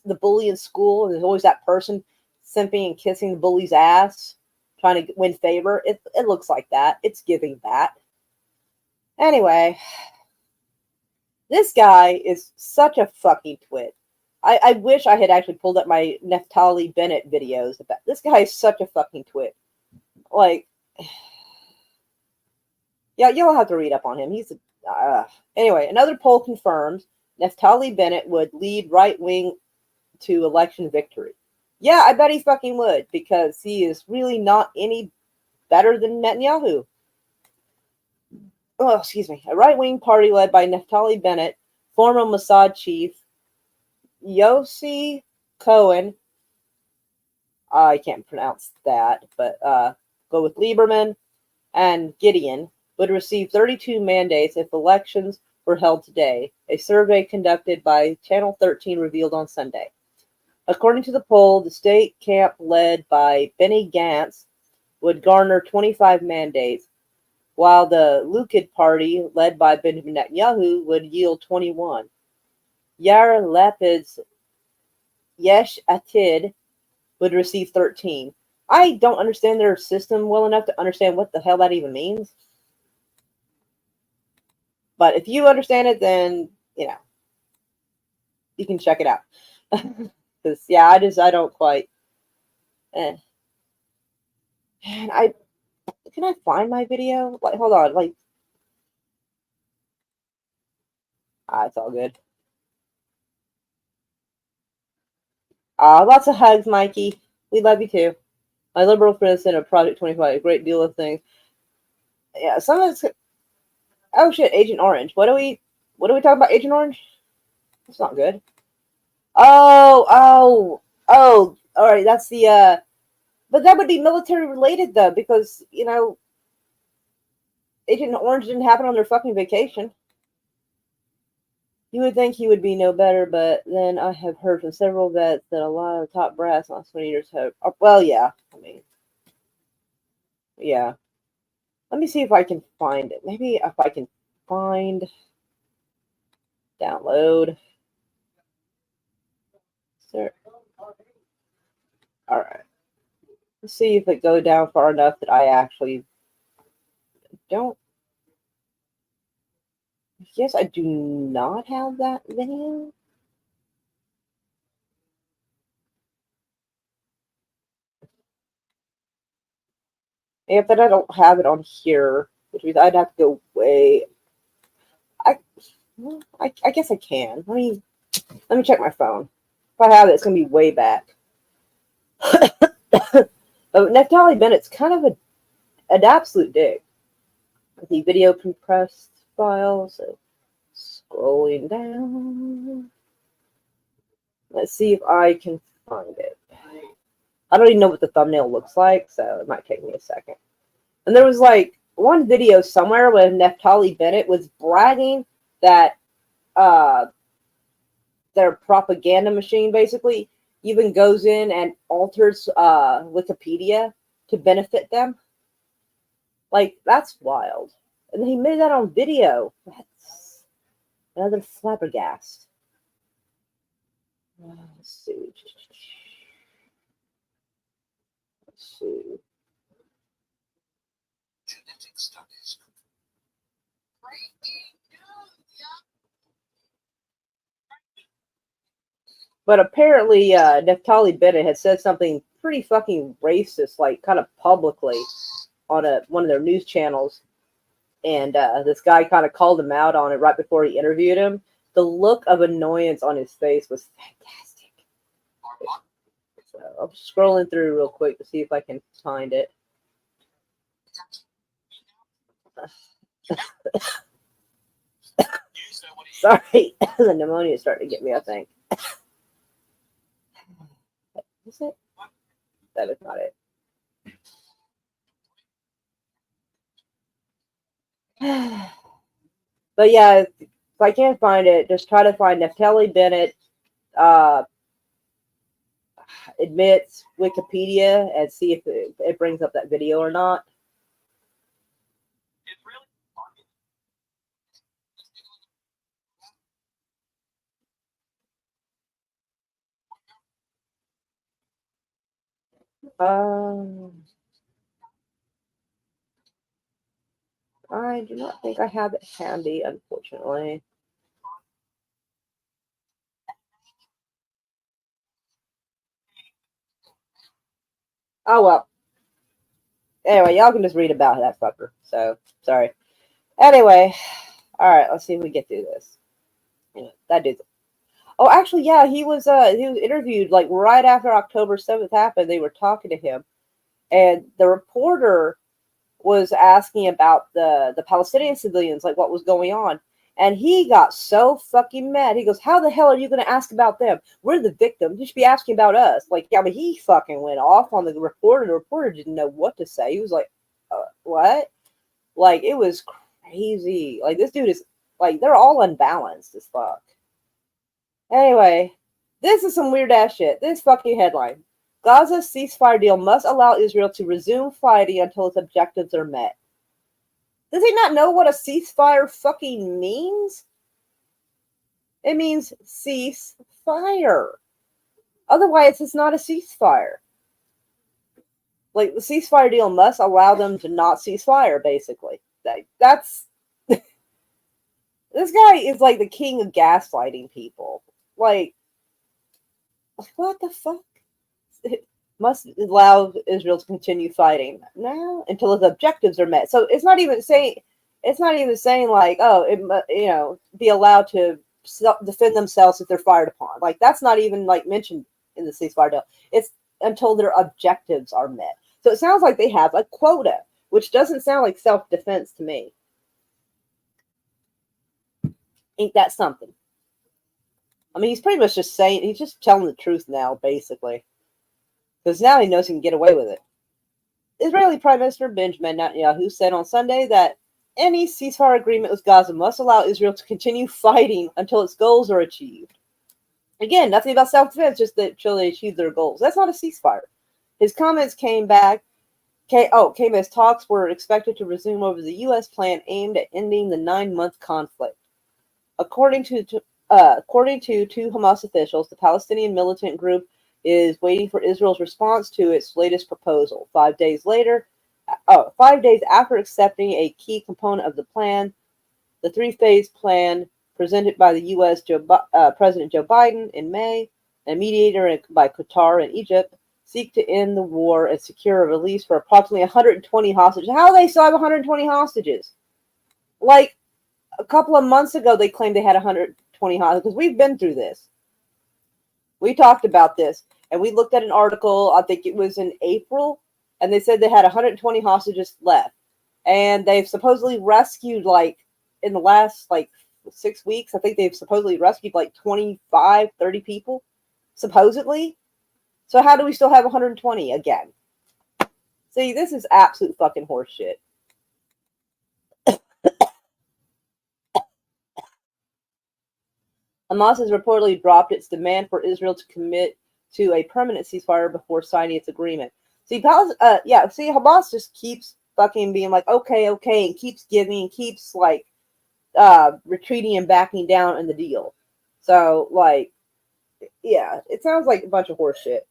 the bully in school, and there's always that person simping and kissing the bully's ass, trying to win favor. It looks like that. It's giving that. Anyway, this guy is such a fucking twit. I wish I had actually pulled up my Neftali Bennett videos. This guy is such a fucking twit. Like, yeah, you'll have to read up on him. Anyway, another poll confirms Neftali Bennett would lead right wing to election victory. Yeah, I bet he fucking would, because he is really not any better than Netanyahu. Oh, excuse me. A right wing party led by Neftali Bennett, former Mossad chief Yossi Cohen. I can't pronounce that, but go with Lieberman and Gideon, would receive 32 mandates if elections were held today, a survey conducted by Channel 13 revealed on Sunday. According to the poll, the state camp led by Benny Gantz would garner 25 mandates, while the Likud party, led by Benjamin Netanyahu, would yield 21. Yair Lapid's Yesh Atid would receive 13. I don't understand their system well enough to understand what the hell that even means. But if you understand it, then, you know, you can check it out. Because, yeah, I don't quite. And can I find my video? Like, hold on, like, it's all good. Lots of hugs, Mikey. We love you too. My liberal president of Project 25, a great deal of things. Yeah, some of it's. Oh shit, Agent Orange. What are we talking about, Agent Orange? That's not good. Oh. All right, that's the. But that would be military related though, because, you know, Agent Orange didn't happen on their fucking vacation. You would think he would be no better, but then I have heard from several vets that a lot of top brass last 20 years have. Well, yeah. I mean, yeah. Let me see if I can find it. Maybe if I can find download. Sir. All right. Let's see if it go down far enough that I actually don't. Yes, I do not have that video. Yeah, but I don't have it on here, which means I'd have to go way. I, I guess I can. Let me check my phone. If I have it, it's gonna be way back. But Naphtali Bennett's kind of an absolute dick. The video compressed file. So scrolling down. Let's see if I can find it. I don't even know what the thumbnail looks like, so it might take me a second. And there was like one video somewhere where Naphtali Bennett was bragging that their propaganda machine basically even goes in and alters Wikipedia to benefit them. Like, that's wild. And he made that on video. That's another flabbergast. Let's see. Let's see. Genetic studies. But apparently, Naphtali Bennett had said something pretty fucking racist, like kind of publicly, on one of their news channels, and this guy kind of called him out on it right before he interviewed him. The look of annoyance on his face was fantastic. So I'm scrolling through real quick to see if I can find it. Sorry, the pneumonia is starting to get me, I think. Is it? That is not it. But yeah, if I can't find it, just try to find Naphtali Bennett admits Wikipedia and see if it brings up that video or not. I do not think I have it handy, unfortunately. Oh well. Anyway, y'all can just read about that fucker. So sorry. Anyway, all right. Let's see if we get through this. That dude's. Oh, actually, yeah, he was interviewed like right after October 7th happened. They were talking to him, and the reporter was asking about the Palestinian civilians, like what was going on. And he got so fucking mad. He goes, "How the hell are you going to ask about them? We're the victims. You should be asking about us." Like, yeah, but he fucking went off on the reporter. The reporter didn't know what to say. He was like, "What?" Like, it was crazy. Like, this dude is like, they're all unbalanced as fuck. Anyway, this is some weird ass shit. This fucking headline: Gaza's ceasefire deal must allow Israel to resume fighting until its objectives are met. Does he not know what a ceasefire fucking means? It means cease fire. Otherwise, it's not a ceasefire. Like, the ceasefire deal must allow them to not cease fire, basically. That's... This guy is like the king of gaslighting people. Like, what the fuck? It must allow Israel to continue fighting now until its objectives are met. So it's not even saying like, oh, it be allowed to defend themselves if they're fired upon. Like, that's not even like mentioned in the ceasefire deal. It's until their objectives are met. So it sounds like they have a quota, which doesn't sound like self-defense to me. Ain't that something? I mean, he's pretty much just saying, he's just telling the truth now, basically. Because now he knows he can get away with it. Israeli Prime Minister Benjamin Netanyahu said on Sunday that any ceasefire agreement with Gaza must allow Israel to continue fighting until its goals are achieved. Again, nothing about self-defense, just that until they achieve their goals. That's not a ceasefire. His comments came as talks were expected to resume over the U.S. plan aimed at ending the 9-month conflict. According to two Hamas officials, the Palestinian militant group is waiting for Israel's response to its latest proposal. 5 days after accepting a key component of the plan, the three-phase plan presented by the U.S. President Joe Biden in May, and mediator by Qatar and Egypt, seek to end the war and secure a release for approximately 120 hostages. How do they still have 120 hostages? Like, a couple of months ago, they claimed they had 120 hostages, because we've been through this. We talked about this, and we looked at an article, I think it was in April, and they said they had 120 hostages left. And they've supposedly rescued, like, in the last, 6 weeks, I think they've supposedly rescued, 25, 30 people, supposedly. So how do we still have 120 again? See, this is absolute fucking horseshit. Hamas has reportedly dropped its demand for Israel to commit to a permanent ceasefire before signing its agreement. See, Hamas just keeps fucking being like, okay, and keeps giving, and keeps, retreating and backing down in the deal. So, yeah, it sounds like a bunch of horse shit.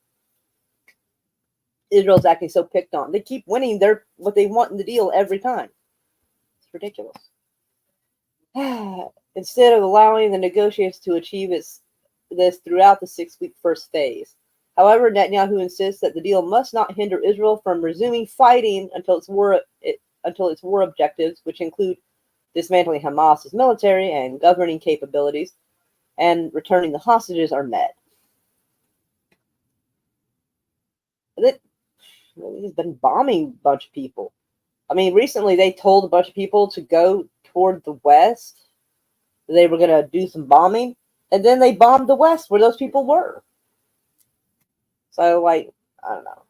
Israel's acting so picked on. They keep winning what they want in the deal every time. It's ridiculous. Instead of allowing the negotiators to achieve this throughout the 6-week first phase. However, Netanyahu insists that the deal must not hinder Israel from resuming fighting until its war objectives, which include dismantling Hamas's military and governing capabilities, and returning the hostages, are met. He's been bombing a bunch of people. I mean, recently they told a bunch of people to go toward the west. They were going to do some bombing, and then they bombed the west where those people were. So, I don't know.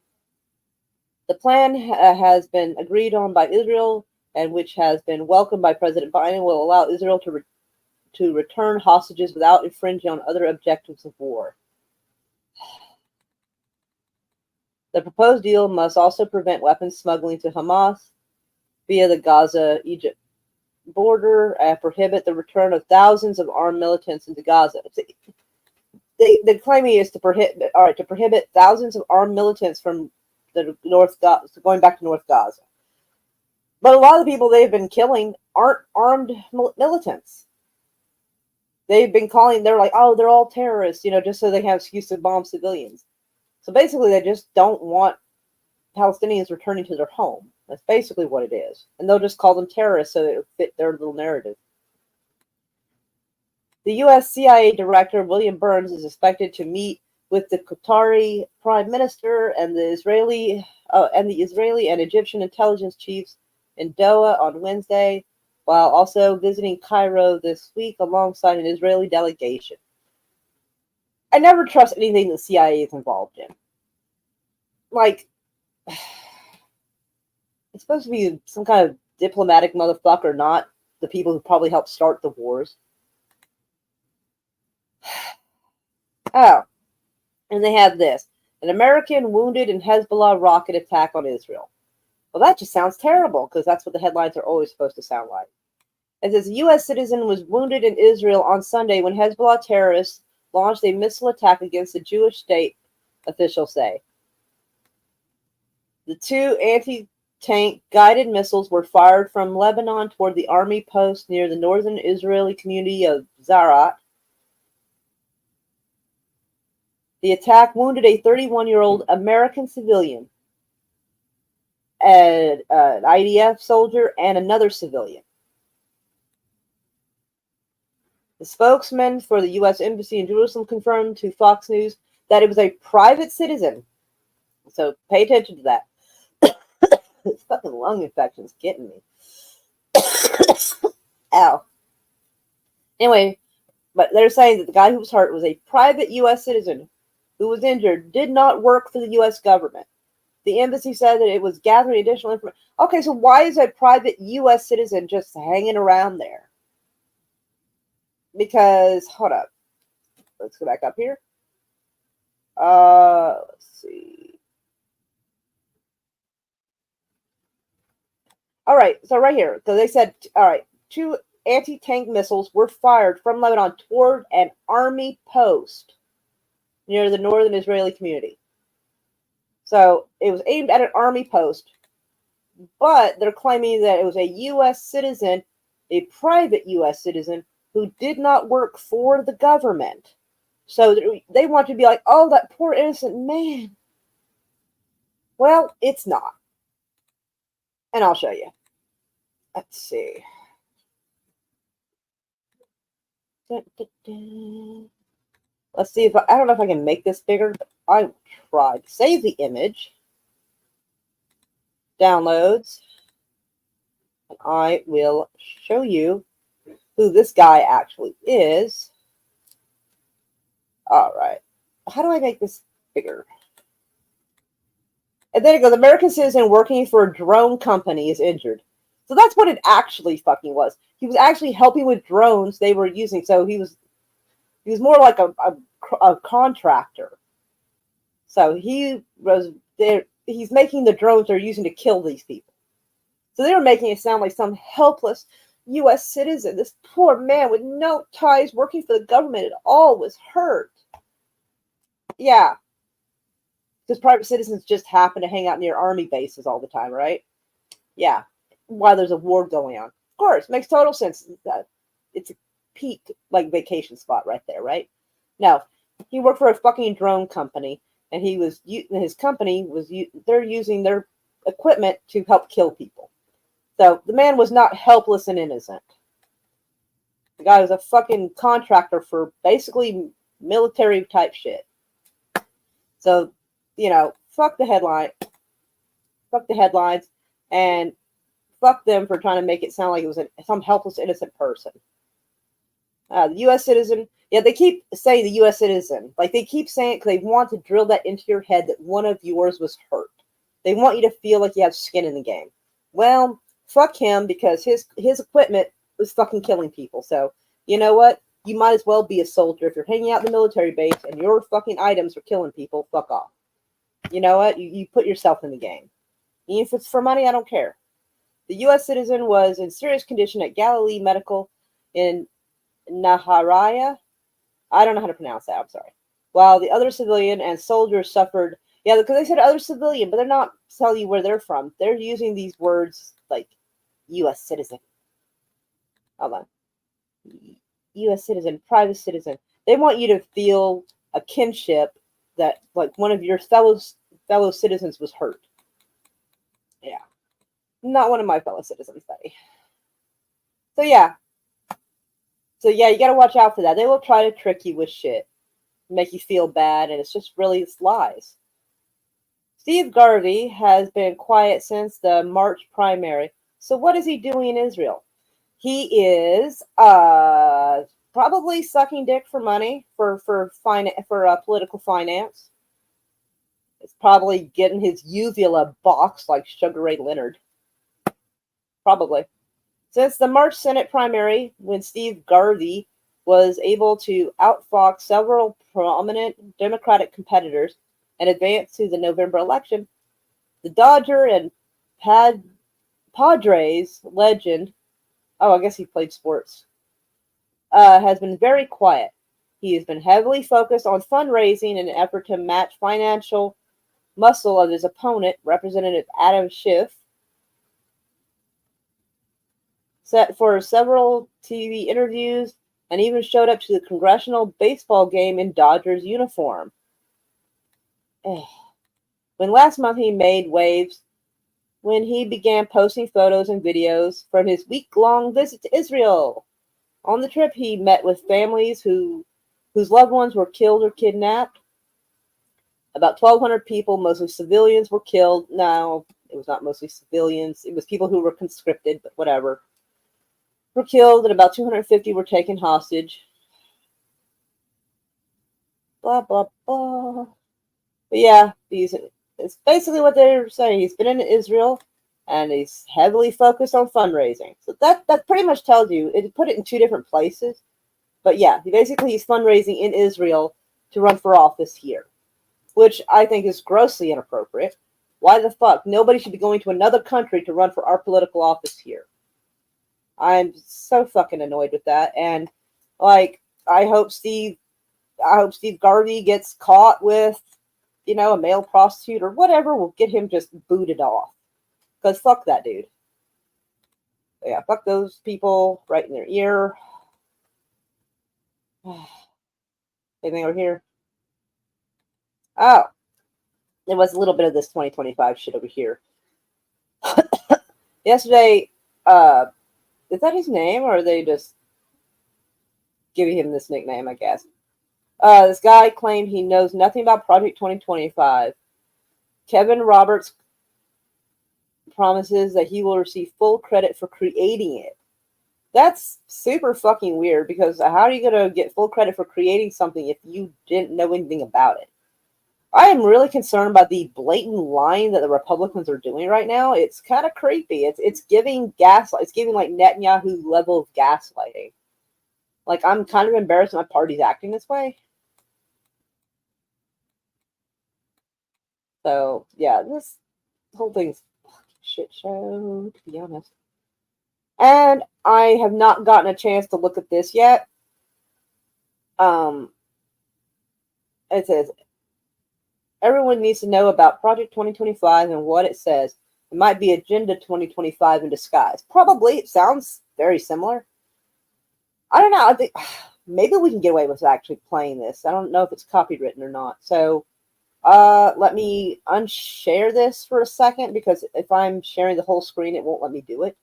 The plan has been agreed on by Israel, and which has been welcomed by President Biden, will allow Israel to return hostages without infringing on other objectives of war. The proposed deal must also prevent weapons smuggling to Hamas via the Gaza-Egypt border and prohibit the return of thousands of armed militants into Gaza. The claiming is to prohibit thousands of armed militants from the North Gaza, going back to North Gaza. But a lot of the people they've been killing aren't armed militants. They've been they're like, oh, they're all terrorists, just so they have excuse to bomb civilians. So basically, they just don't want Palestinians returning to their home. That's basically what it is. And they'll just call them terrorists so it will fit their little narrative. The U.S. CIA Director William Burns is expected to meet with the Qatari Prime Minister and the Israeli and Egyptian intelligence chiefs in Doha on Wednesday, while also visiting Cairo this week alongside an Israeli delegation. I never trust anything the CIA is involved in. It's supposed to be some kind of diplomatic motherfucker, not the people who probably helped start the wars. Oh, and they have this. An American wounded in Hezbollah rocket attack on Israel. Well, that just sounds terrible, because that's what the headlines are always supposed to sound like. It says a U.S. citizen was wounded in Israel on Sunday when Hezbollah terrorists launched a missile attack against the Jewish state, officials say. The two anti-tank guided missiles were fired from Lebanon toward the army post near the northern Israeli community of Zarat. The attack wounded a 31-year-old American civilian, an IDF soldier, and another civilian. The spokesman for the U.S. Embassy in Jerusalem confirmed to Fox News that it was a private citizen. So pay attention to that. This fucking lung infection is getting me. Ow. Anyway, but they're saying that the guy who was hurt was a private U.S. citizen who was injured, did not work for the U.S. government. The embassy said that it was gathering additional information. Okay, so why is a private U.S. citizen just hanging around there? Because, hold up. Let's go back up here. Let's see. All right, so right here. So they said, all right, 2 anti-tank missiles were fired from Lebanon toward an army post. near the northern Israeli community. So it was aimed at an army post, but they're claiming that it was a U.S. citizen, a private U.S. citizen, who did not work for the government. So they want to be like, oh, that poor innocent man. Well, it's not. And I'll show you. Let's see. Let's see if I don't know if I can make this bigger, but I tried. Save the image. Downloads. And I will show you who this guy actually is. All right. How do I make this bigger? And then it goes, American citizen working for a drone company is injured. So that's what it actually fucking was. He was actually helping with drones they were using. So he was more like a contractor. So he was there. He's making the drones they're using to kill these people. So they were making it sound like some helpless U.S. citizen. This poor man with no ties working for the government at all was hurt. Yeah. Because private citizens just happen to hang out near army bases all the time, right? Yeah. While there's a war going on. Of course, makes total sense. It's a peak, like, vacation spot right there, right? No. He worked for a fucking drone company, and his company was, they're using their equipment to help kill people. So the man was not helpless and innocent. The guy was a fucking contractor for basically military type shit. So, fuck the headline. Fuck the headlines. And fuck them for trying to make it sound like it was some helpless, innocent person. The U.S. citizen. Yeah, they keep saying the U.S. citizen. Like, they keep saying it because they want to drill that into your head that one of yours was hurt. They want you to feel like you have skin in the game. Well, fuck him, because his equipment was fucking killing people. So, you know what? You might as well be a soldier. If you're hanging out in the military base and your fucking items are killing people, fuck off. You know what? You put yourself in the game. Even if it's for money, I don't care. The U.S. citizen was in serious condition at Galilee Medical in Naharaya. I don't know how to pronounce that. I'm sorry. While the other civilian and soldiers suffered. Yeah, because they said other civilian, but they're not telling you where they're from. They're using these words like U.S. citizen. Hold on. U.S. citizen, private citizen. They want you to feel a kinship that, like, one of your fellow citizens was hurt. Yeah. Not one of my fellow citizens, buddy. So, yeah. You gotta watch out for that. They will try to trick you with shit. Make you feel bad, and it's lies. Steve Garvey has been quiet since the March primary. So what is he doing in Israel? He is probably sucking dick for money for political finance. It's probably getting his uvula boxed like Sugar Ray Leonard. Probably. Since the March Senate primary, when Steve Garvey was able to outfox several prominent Democratic competitors and advance to the November election, the Dodger and Padres legend, I guess he played sports, has been very quiet. He has been heavily focused on fundraising in an effort to match financial muscle of his opponent, Representative Adam Schiff, set for several TV interviews, and even showed up to the congressional baseball game in Dodgers uniform. When last month he made waves when he began posting photos and videos from his week-long visit to Israel. On the trip, he met with families whose loved ones were killed or kidnapped. About 1,200 people, mostly civilians, were killed. No, it was not mostly civilians. It was people who were conscripted, but whatever. Were killed, and about 250 were taken hostage. Blah, blah, blah. But yeah, it's basically what they're saying. He's been in Israel, and he's heavily focused on fundraising. So that pretty much tells you, it put it in two different places. But yeah, he's fundraising in Israel to run for office here, which I think is grossly inappropriate. Why the fuck? Nobody should be going to another country to run for our political office here. I'm so fucking annoyed with that. And, like, I hope Steve I hope Steve Garvey gets caught with, a male prostitute or whatever. Will get him just booted off. Because fuck that dude. Yeah, fuck those people right in their ear. Anything over here? Oh, there was a little bit of this 2025 shit over here. Yesterday, is that his name, or are they just giving him this nickname, I guess? This guy claimed he knows nothing about Project 2025. Kevin Roberts promises that he will receive full credit for creating it. That's super fucking weird, because how are you going to get full credit for creating something if you didn't know anything about it? I am really concerned about the blatant lying that the Republicans are doing right now. It's kind of creepy. It's giving gaslight. It's giving like Netanyahu level of gaslighting. Like, I'm kind of embarrassed my party's acting this way. So yeah, this whole thing's a shit show, to be honest. And I have not gotten a chance to look at this yet. It says, everyone needs to know about Project 2025 and what it says. It might be Agenda 2025 in disguise. Probably. It sounds very similar. I don't know. I think maybe we can get away with actually playing this. I don't know if it's copywritten or not. So let me unshare this for a second, because if I'm sharing the whole screen, it won't let me do it.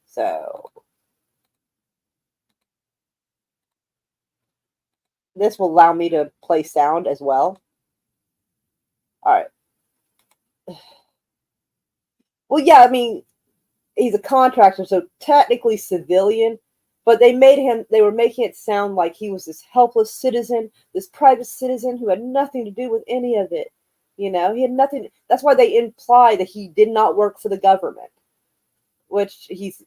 So this will allow me to play sound as well. All right. Well, yeah, I mean, he's a contractor, so technically civilian, but they were making it sound like he was this helpless citizen, this private citizen who had nothing to do with any of it. He had nothing. That's why they imply that he did not work for the government, which he's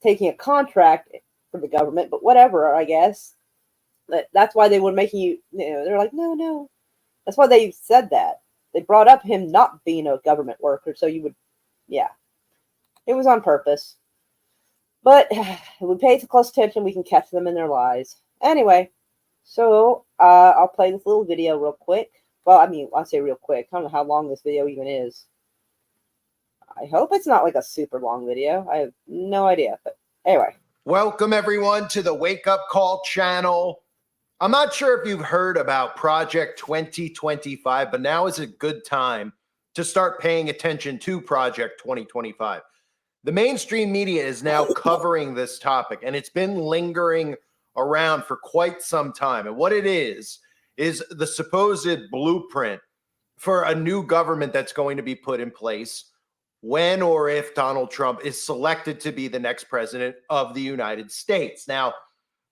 taking a contract for the government, but whatever, I guess. That's why they were making they're like, no. That's why they said that. They brought up him not being a government worker, so you would, yeah. It was on purpose. But if we pay close attention, we can catch them in their lies. Anyway, so I'll play this little video real quick. Well, I mean, I'll say real quick. I don't know how long this video even is. I hope it's not like a super long video. I have no idea. But anyway. Welcome, everyone, to the Wake Up Call channel. I'm not sure if you've heard about Project 2025, but now is a good time to start paying attention to Project 2025. The mainstream media is now covering this topic, and it's been lingering around for quite some time. And what it is the supposed blueprint for a new government that's going to be put in place when or if Donald Trump is selected to be the next president of the United States. Now,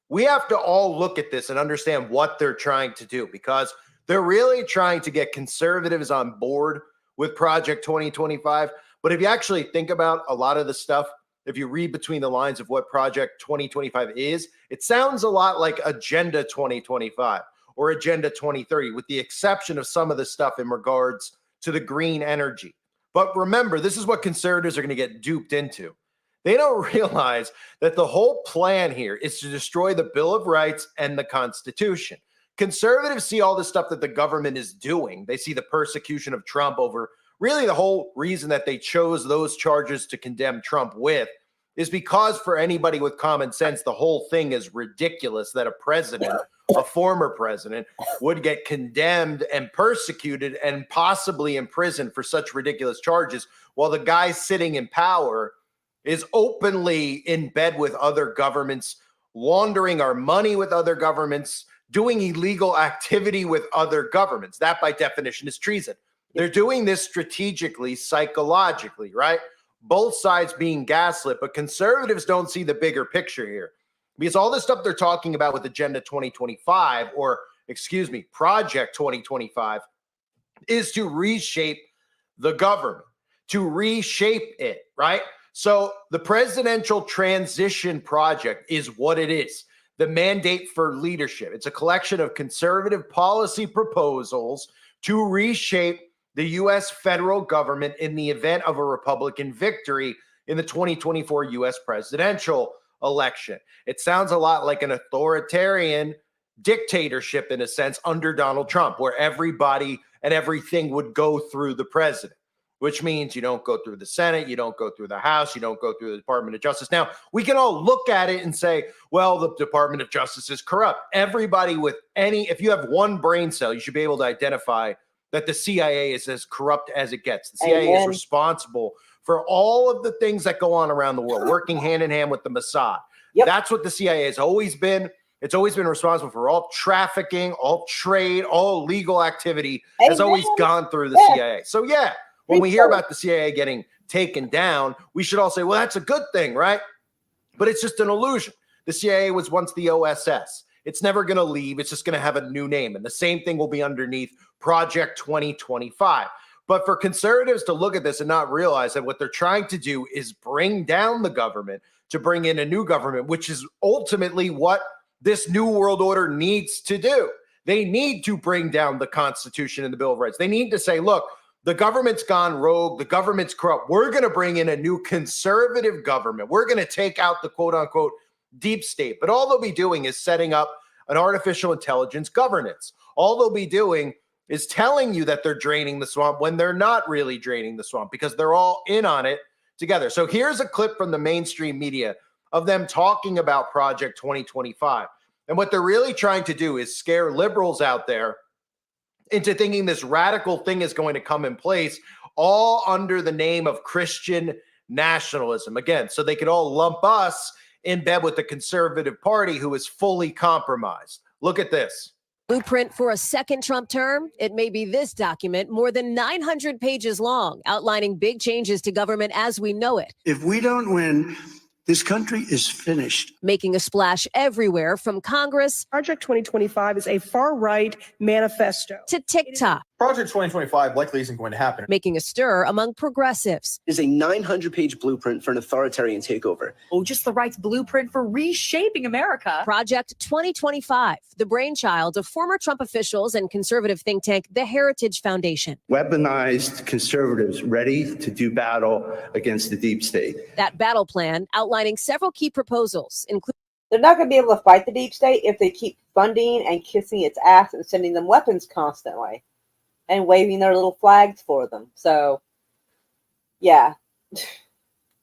we have to all look at this and understand what they're trying to do, because they're really trying to get conservatives on board with Project 2025. But if you actually think about a lot of the stuff, if you read between the lines of what Project 2025 is, it sounds a lot like Agenda 2025 or Agenda 2030, with the exception of some of the stuff in regards to the green energy. But remember, this is what conservatives are going to get duped into. They don't realize that the whole plan here is to destroy the Bill of Rights and the Constitution. Conservatives see all this stuff that the government is doing. They see the persecution of Trump over really the whole reason that they chose those charges to condemn Trump with is because, for anybody with common sense, the whole thing is ridiculous that a president, a former president, would get condemned and persecuted and possibly imprisoned for such ridiculous charges, while the guy sitting in power is openly in bed with other governments, laundering our money with other governments, doing illegal activity with other governments. That, by definition, is treason. They're doing this strategically, psychologically, right? Both sides being gaslit, but conservatives don't see the bigger picture here. Because all this stuff they're talking about with Agenda 2025, or excuse me, Project 2025, is to reshape the government, to reshape it, right? So the Presidential Transition Project is what it is. The Mandate for Leadership. It's a collection of conservative policy proposals to reshape the U.S. federal government in the event of a Republican victory in the 2024 U.S. presidential election. It sounds a lot like an authoritarian dictatorship in a sense under Donald Trump, where everybody and everything would go through the president, which means you don't go through the Senate, you don't go through the House, you don't go through the Department of Justice. Now, we can all look at it and say, well, the Department of Justice is corrupt. Everybody with if you have one brain cell, you should be able to identify that the CIA is as corrupt as it gets. The CIA is responsible for all of the things that go on around the world, working hand in hand with the Mossad. Yep. That's what the CIA has always been. It's always been responsible for all trafficking, all trade, all legal activity has always gone through the CIA. So yeah, when we hear about the CIA getting taken down, we should all say, well, that's a good thing, right? But it's just an illusion. The CIA was once the OSS. It's never going to leave. It's just going to have a new name. And the same thing will be underneath Project 2025. But for conservatives to look at this and not realize that what they're trying to do is bring down the government to bring in a new government, which is ultimately what this new world order needs to do. They need to bring down the Constitution and the Bill of Rights. They need to say, look, the government's gone rogue. The government's corrupt. We're going to bring in a new conservative government. We're going to take out the quote unquote deep state. But all they'll be doing is setting up an artificial intelligence governance. All they'll be doing is telling you that they're draining the swamp when they're not really draining the swamp because they're all in on it together. So here's a clip from the mainstream media of them talking about Project 2025. And what they're really trying to do is scare liberals out there into thinking this radical thing is going to come in place, all under the name of Christian nationalism. Again, so they could all lump us in bed with the conservative party who is fully compromised. Look at this. Blueprint for a second Trump term? It may be this document, more than 900 pages long, outlining big changes to government as we know it. If we don't win, this country is finished. Making a splash everywhere from Congress. Project 2025 is a far-right manifesto. To TikTok. Project 2025 likely isn't going to happen. Making a stir among progressives. Is a 900-page blueprint for an authoritarian takeover. Oh, just the right's blueprint for reshaping America. Project 2025, the brainchild of former Trump officials and conservative think tank, the Heritage Foundation. Weaponized conservatives ready to do battle against the deep state. That battle plan outlining several key proposals, including they're not going to be able to fight the deep state if they keep funding and kissing its ass and sending them weapons constantly and waving their little flags for them. So, yeah.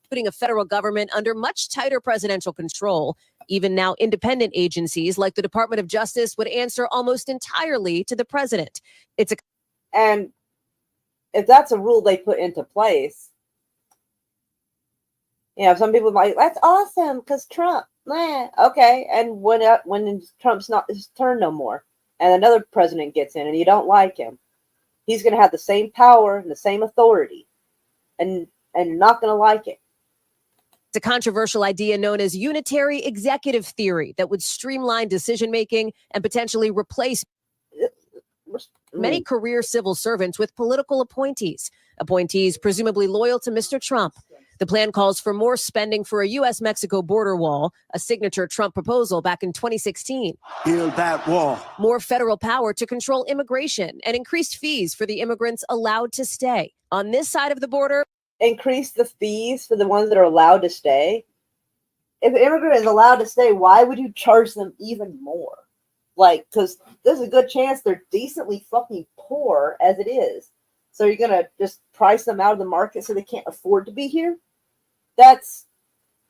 Putting a federal government under much tighter presidential control. Even now, independent agencies like the Department of Justice would answer almost entirely to the president. And if that's a rule they put into place, you know, some people are like, that's awesome because Trump, okay. And when Trump's not his turn no more and another president gets in and you don't like him, he's going to have the same power and the same authority, and you're not going to like it. It's a controversial idea known as unitary executive theory that would streamline decision-making and potentially replace many career civil servants with political appointees presumably loyal to Mr. Trump. The plan calls for more spending for a U.S.-Mexico border wall, a signature Trump proposal back in 2016. Build that wall. More federal power to control immigration and increased fees for the immigrants allowed to stay. On this side of the border, increase the fees for the ones that are allowed to stay. If an immigrant is allowed to stay, why would you charge them even more? Like, because there's a good chance they're decently fucking poor as it is. So you're going to just price them out of the market so they can't afford to be here? That's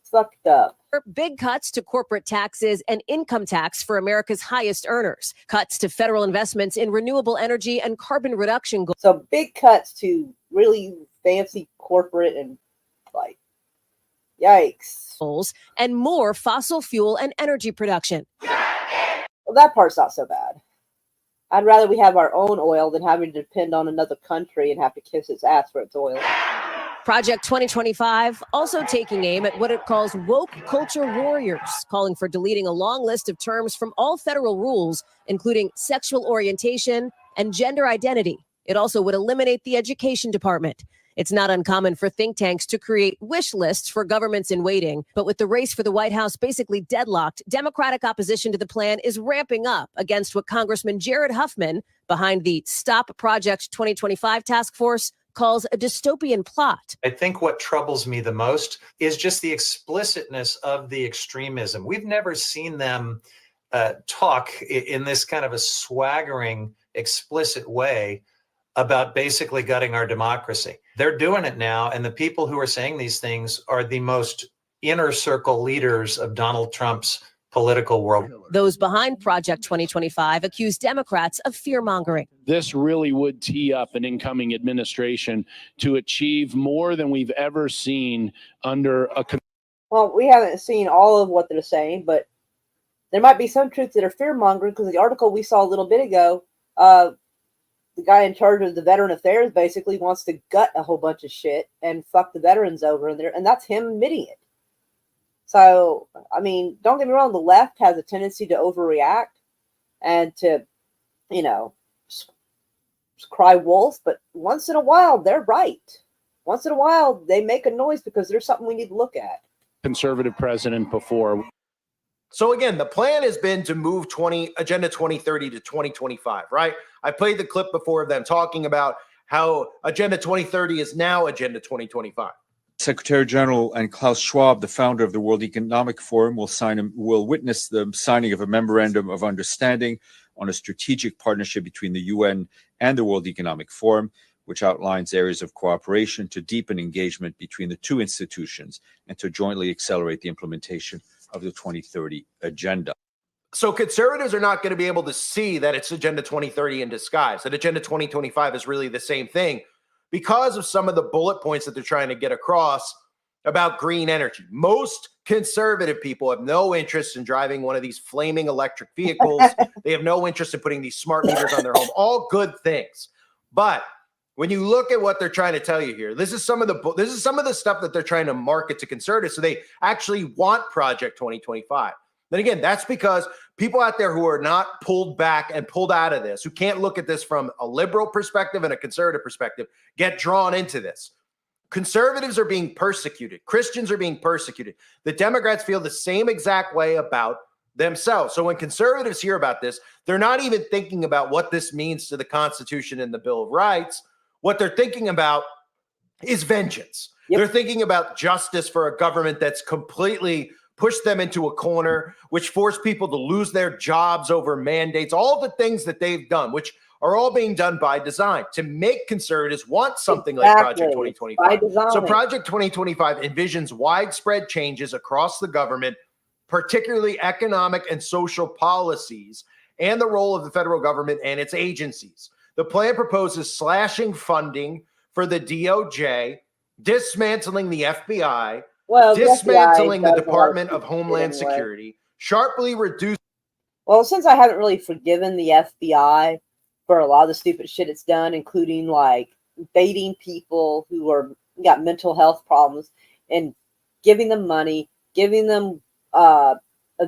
fucked up. Big cuts to corporate taxes and income tax for America's highest earners. Cuts to federal investments in renewable energy and carbon reduction goals. So big cuts to really fancy corporate and like, yikes. And more fossil fuel and energy production. Well, that part's not so bad. I'd rather we have our own oil than having to depend on another country and have to kiss its ass for its oil. Project 2025 also taking aim at what it calls woke culture warriors, calling for deleting a long list of terms from all federal rules, including sexual orientation and gender identity. It also would eliminate the education department. It's not uncommon for think tanks to create wish lists for governments in waiting. But with the race for the White House basically deadlocked, Democratic opposition to the plan is ramping up against what Congressman Jared Huffman, behind the Stop Project 2025 task force, calls a dystopian plot. I think what troubles me the most is just the explicitness of the extremism. We've never seen them talk in this kind of a swaggering, explicit way about basically gutting our democracy. They're doing it now, and the people who are saying these things are the most inner circle leaders of Donald Trump's political world. Those behind Project 2025 accuse Democrats of fear-mongering. This really would tee up an incoming administration to achieve more than we've ever seen under a... Well, we haven't seen all of what they're saying, but there might be some truths that are fear-mongering, because the article we saw a little bit ago, the guy in charge of the Veteran Affairs basically wants to gut a whole bunch of shit and fuck the veterans over in there, and that's him admitting it. So, I mean, don't get me wrong, the left has a tendency to overreact and to, you know, cry wolf, but once in a while, they're right. Once in a while, they make a noise because there's something we need to look at. Conservative president before. So again, the plan has been to move Agenda 2030 to 2025, right? I played the clip before of them talking about how Agenda 2030 is now Agenda 2025. Secretary General and Klaus Schwab, the founder of the World Economic Forum, will witness the signing of a memorandum of understanding on a strategic partnership between the UN and the World Economic Forum, which outlines areas of cooperation to deepen engagement between the two institutions and to jointly accelerate the implementation of the 2030 agenda. So conservatives are not going to be able to see that it's Agenda 2030 in disguise, that Agenda 2025 is really the same thing because of some of the bullet points that they're trying to get across about green energy. Most conservative people have no interest in driving one of these flaming electric vehicles. They have no interest in putting these smart meters on their home. All good things. But when you look at what they're trying to tell you here, this is some of the stuff that they're trying to market to conservatives. So they actually want Project 2025. Then again, that's because people out there who are not pulled back and pulled out of this, who can't look at this from a liberal perspective and a conservative perspective, get drawn into this. Conservatives are being persecuted. Christians are being persecuted. The Democrats feel the same exact way about themselves. So when conservatives hear about this, they're not even thinking about what this means to the Constitution and the Bill of Rights. What they're thinking about is vengeance. Yep. They're thinking about justice for a government that's completely pushed them into a corner, which forced people to lose their jobs over mandates, all the things that they've done, which are all being done by design to make conservatives want something like Project 2025. So Project 2025 envisions widespread changes across the government, particularly economic and social policies, and the role of the federal government and its agencies. The plan proposes slashing funding for the DOJ, dismantling the FBI, dismantling the Department of Homeland Security, sharply reducing. Well, since I haven't really forgiven the FBI for a lot of the stupid shit it's done, including like baiting people who got mental health problems and giving them money, giving them a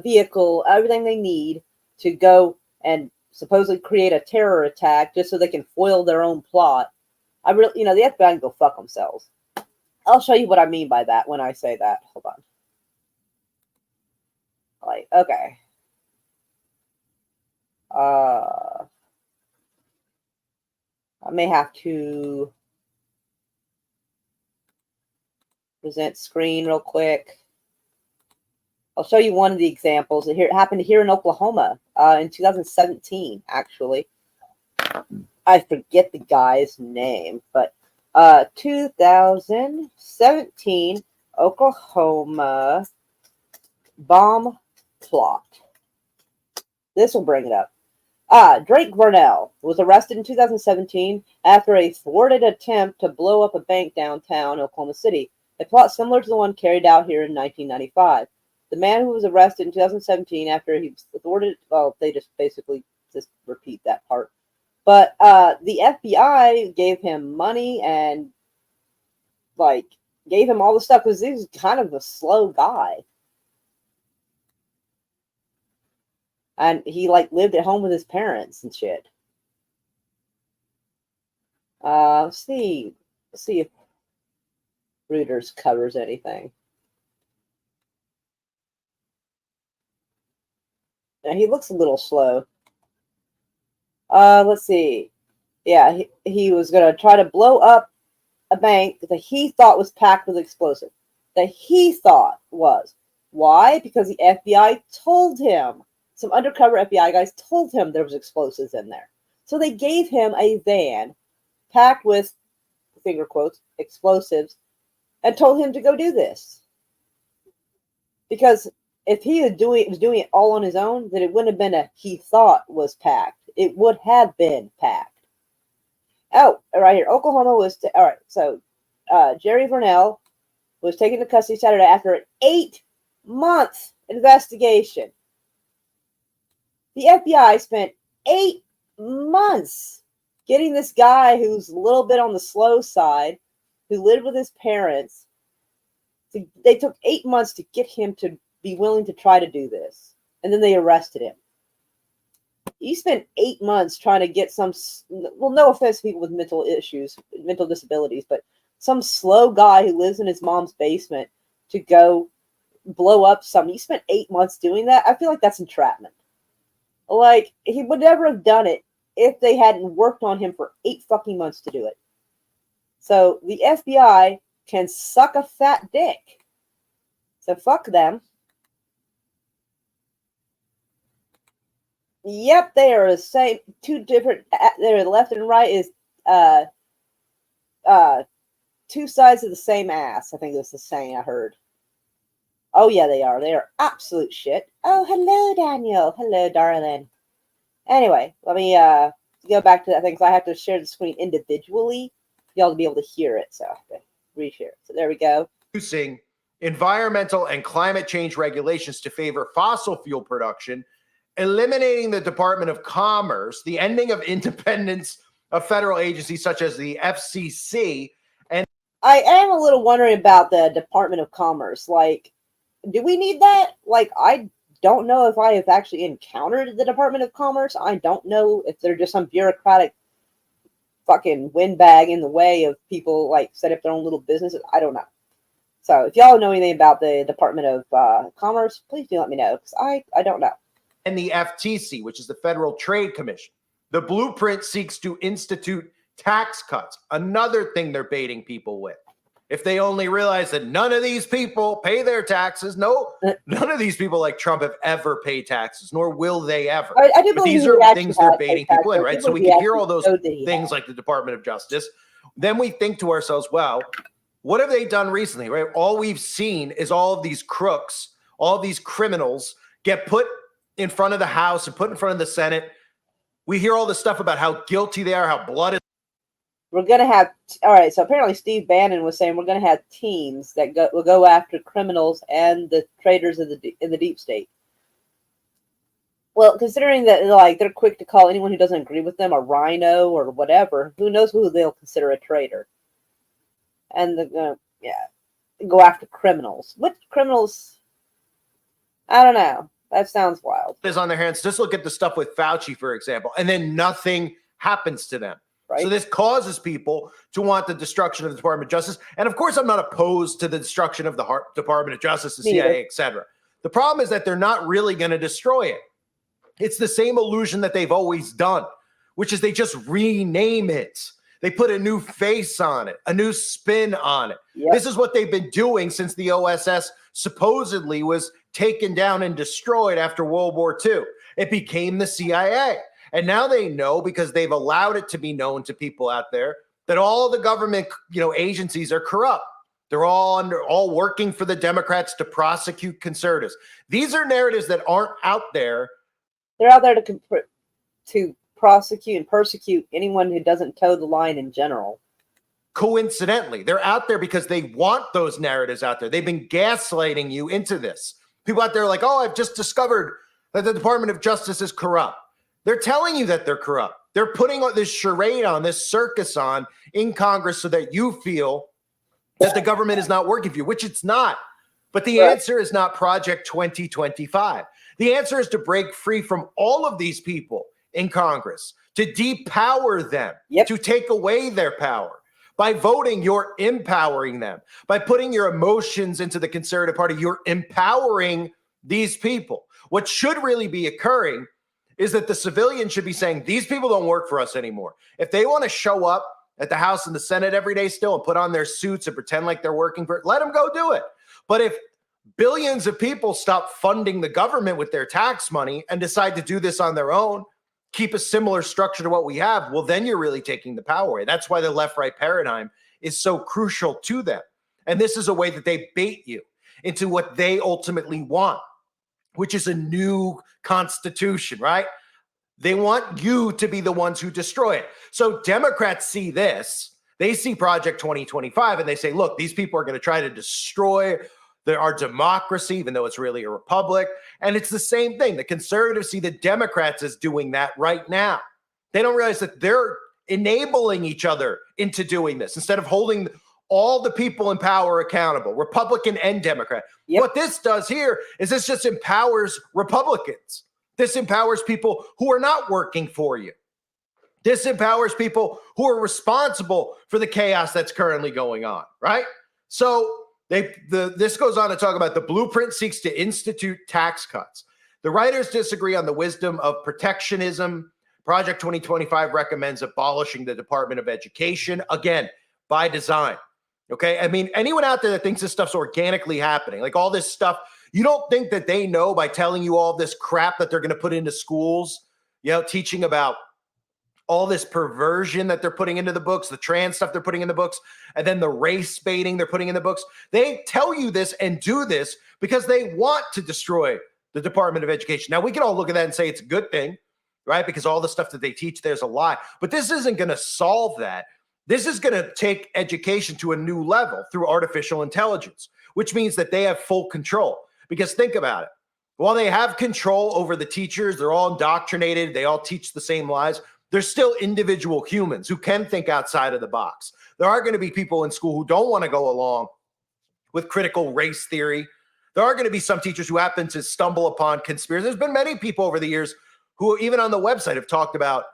vehicle, everything they need to go and supposedly create a terror attack just so they can foil their own plot. The FBI can go fuck themselves. I'll show you what I mean by that when I say that. Hold on. Okay. I may have to present screen real quick. I'll show you one of the examples. It happened here in Oklahoma in 2017, actually. I forget the guy's name, but 2017 Oklahoma bomb plot. This will bring it up. Drake Burnell was arrested in 2017 after a thwarted attempt to blow up a bank downtown Oklahoma City, a plot similar to the one carried out here in 1995. The man who was arrested in 2017 after he was thwarted, well, they just basically just repeat that part. But the FBI gave him money and gave him all the stuff because he was kind of a slow guy. And he lived at home with his parents and shit. Let's see if Reuters covers anything. Now, he looks a little slow. Let's see. Yeah, he was going to try to blow up a bank that he thought was packed with explosives. That he thought was. Why? Because the FBI told him some undercover FBI guys told him there was explosives in there. So they gave him a van packed with, finger quotes, explosives, and told him to go do this. Because if he was doing it all on his own, then it wouldn't have been a he thought was packed. It would have been packed. Oh, right here. Oklahoma was, all right, so Jerry Vernell was taken to custody Saturday after an 8-month investigation. The FBI spent 8 months getting this guy who's a little bit on the slow side, who lived with his parents. They took 8 months to get him to be willing to try to do this. And then they arrested him. He spent 8 months trying to get some, well, no offense to people with mental issues, mental disabilities, but some slow guy who lives in his mom's basement to go blow up something. He spent 8 months doing that. I feel like that's entrapment. Like, he would never have done it if they hadn't worked on him for 8 fucking months to do it. So the FBI can suck a fat dick. So fuck them. Yep, they are the same. Two different. They're left and right is two sides of the same ass. I think that's the saying I heard. Oh yeah, they are. They are absolute shit. Oh, hello, Daniel. Hello, darling. Anyway, let me go back to that thing because I have to share the screen individually for y'all to be able to hear it. So I have to reshare it. So there we go. Reducing environmental and climate change regulations to favor fossil fuel production, eliminating the Department of Commerce, the ending of independence of federal agencies such as the FCC. And I am a little wondering about the Department of Commerce. Like, do we need that? Like, I don't know if I have actually encountered the Department of Commerce. I don't know if they're just some bureaucratic fucking windbag in the way of people like set up their own little businesses. I don't know. So if y'all know anything about the Department of Commerce, please do let me know because I don't know. And the FTC, which is the Federal Trade Commission. The blueprint seeks to institute tax cuts, another thing they're baiting people with. If they only realize that none of these people pay their taxes, none of these people like Trump have ever paid taxes, nor will they ever. I do but believe these are things they're baiting people in, right? So we can hear all those things like the Department of Justice. Then we think to ourselves, well, what have they done recently, right? All we've seen is all of these crooks, all of these criminals get put in front of the House and put in front of the Senate. We hear all this stuff about how guilty they are, how blood is. We're going to have, all right, so apparently Steve Bannon was saying we're going to have teams that will go after criminals and the traitors in the deep state. Well, considering that like they're quick to call anyone who doesn't agree with them a rhino or whatever, who knows who they'll consider a traitor. And they're going to go after criminals. What criminals? I don't know. That sounds wild. Is on their hands. Just look at the stuff with Fauci, for example, and then nothing happens to them. Right. So this causes people to want the destruction of the Department of Justice. And of course, I'm not opposed to the destruction of the Department of Justice, the CIA, etc. The problem is that they're not really going to destroy it. It's the same illusion that they've always done, which is they just rename it. They put a new face on it, a new spin on it. Yep. This is what they've been doing since the OSS supposedly was taken down and destroyed after World War II. It became the CIA. And now they know, because they've allowed it to be known to people out there, that all the government, agencies are corrupt. They're all working for the Democrats to prosecute conservatives. These are narratives that aren't out there. They're out there to prosecute and persecute anyone who doesn't toe the line in general. Coincidentally, they're out there because they want those narratives out there. They've been gaslighting you into this. People out there are like, oh, I've just discovered that the Department of Justice is corrupt. They're telling you that they're corrupt. They're putting this charade on, this circus on in Congress so that you feel that the government is not working for you, which it's not. But the answer is not Project 2025. The answer is to break free from all of these people in Congress, to depower them, to take away their power. By voting, you're empowering them. By putting your emotions into the Conservative Party, you're empowering these people. What should really be occurring is that the civilians should be saying, these people don't work for us anymore. If they want to show up at the House and the Senate every day still and put on their suits and pretend like they're working for it, let them go do it. But if billions of people stop funding the government with their tax money and decide to do this on their own, keep a similar structure to what we have, well, then you're really taking the power away. That's why the left-right paradigm is so crucial to them. And this is a way that they bait you into what they ultimately want, which is a new constitution, right? They want you to be the ones who destroy it. So Democrats see this. They see Project 2025 and they say, look, these people are going to try to destroy our democracy, even though it's really a republic. And it's the same thing. The conservatives see the Democrats as doing that right now. They don't realize that they're enabling each other into doing this instead of holding all the people in power accountable, Republican and Democrat. Yep. What this does here is this just empowers Republicans. This empowers people who are not working for you. This empowers people who are responsible for the chaos that's currently going on, right? So this goes on to talk about the blueprint seeks to institute tax cuts. The writers disagree on the wisdom of protectionism. Project 2025 recommends abolishing the Department of Education, again, by design. Okay, I mean, anyone out there that thinks this stuff's organically happening, like all this stuff, you don't think that they know by telling you all this crap that they're going to put into schools, teaching about all this perversion that they're putting into the books, the trans stuff they're putting in the books, and then the race baiting they're putting in the books. They tell you this and do this because they want to destroy the Department of Education. Now, we can all look at that and say it's a good thing, right? Because all the stuff that they teach, there's a lie. But this isn't going to solve that. This is going to take education to a new level through artificial intelligence, which means that they have full control. Because think about it. While they have control over the teachers, they're all indoctrinated, they all teach the same lies, they're still individual humans who can think outside of the box. There are going to be people in school who don't want to go along with critical race theory. There are going to be some teachers who happen to stumble upon conspiracy. There's been many people over the years who even on the website have talked about,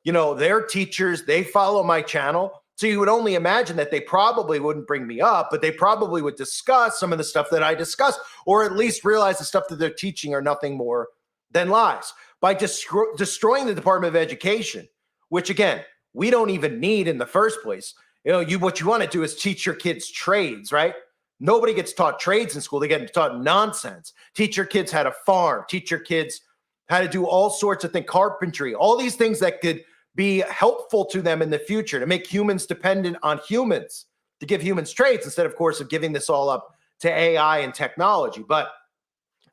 their teachers, they follow my channel. So you would only imagine that they probably wouldn't bring me up, but they probably would discuss some of the stuff that I discuss, or at least realize the stuff that they're teaching are nothing more than lies. By destroying the Department of Education, which again, we don't even need in the first place. What you want to do is teach your kids trades, right? Nobody gets taught trades in school. They get taught nonsense. Teach your kids how to farm, teach your kids how to do all sorts of things, carpentry, all these things that could be helpful to them in the future, to make humans dependent on humans, to give humans trades instead, of course, of giving this all up to AI and technology. But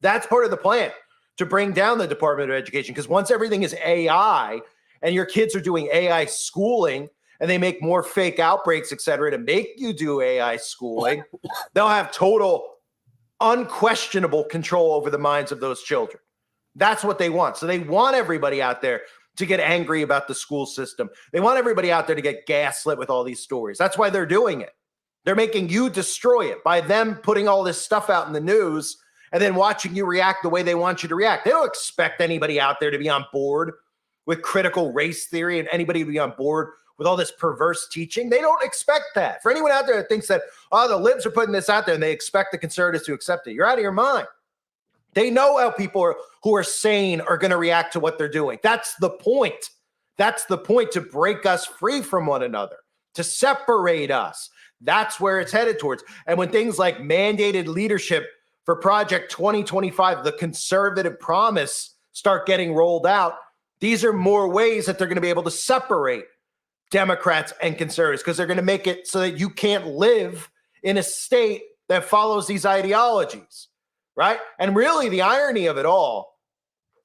that's part of the plan, to bring down the Department of Education, because once everything is AI and your kids are doing AI schooling and they make more fake outbreaks, et cetera, to make you do AI schooling, they'll have total, unquestionable control over the minds of those children. That's what they want. So they want everybody out there to get angry about the school system. They want everybody out there to get gaslit with all these stories. That's why they're doing it. They're making you destroy it by them putting all this stuff out in the news and then watching you react the way they want you to react. They don't expect anybody out there to be on board with critical race theory and anybody to be on board with all this perverse teaching. They don't expect that. For anyone out there that thinks that, the libs are putting this out there and they expect the conservatives to accept it, you're out of your mind. They know how people who are sane are going to react to what they're doing. That's the point. That's the point, to break us free from one another, to separate us. That's where it's headed towards. And when things like mandated leadership for Project 2025, the conservative promise, start getting rolled out, these are more ways that they're going to be able to separate Democrats and conservatives, because they're going to make it so that you can't live in a state that follows these ideologies. Right? And really, the irony of it all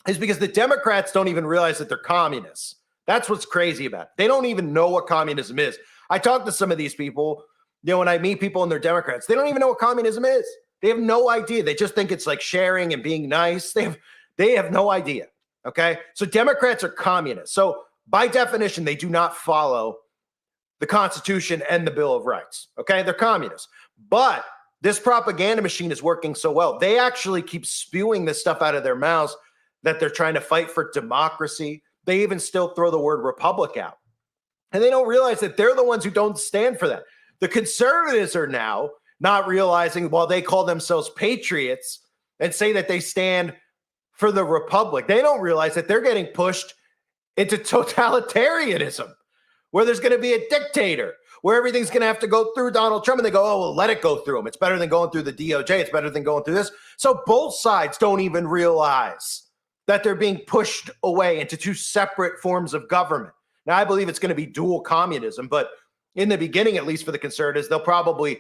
is because the Democrats don't even realize that they're communists. That's what's crazy about it. They don't even know what communism is. I talk to some of these people, when I meet people and they're Democrats, they don't even know what communism is. They have no idea. They just think it's like sharing and being nice. They have no idea. Okay? So Democrats are communists. So by definition, they do not follow the Constitution and the Bill of Rights. Okay? They're communists. But this propaganda machine is working so well. They actually keep spewing this stuff out of their mouths that they're trying to fight for democracy. They even still throw the word republic out. And they don't realize that they're the ones who don't stand for that. The conservatives are now not realizing, while they call themselves patriots and say that they stand for the republic, they don't realize that they're getting pushed into totalitarianism, where there's going to be a dictator, where everything's going to have to go through Donald Trump, and they go, oh, well, let it go through him. It's better than going through the DOJ. It's better than going through this. So both sides don't even realize that they're being pushed away into two separate forms of government. Now, I believe it's going to be dual communism, but in the beginning, at least for the conservatives, it'll probably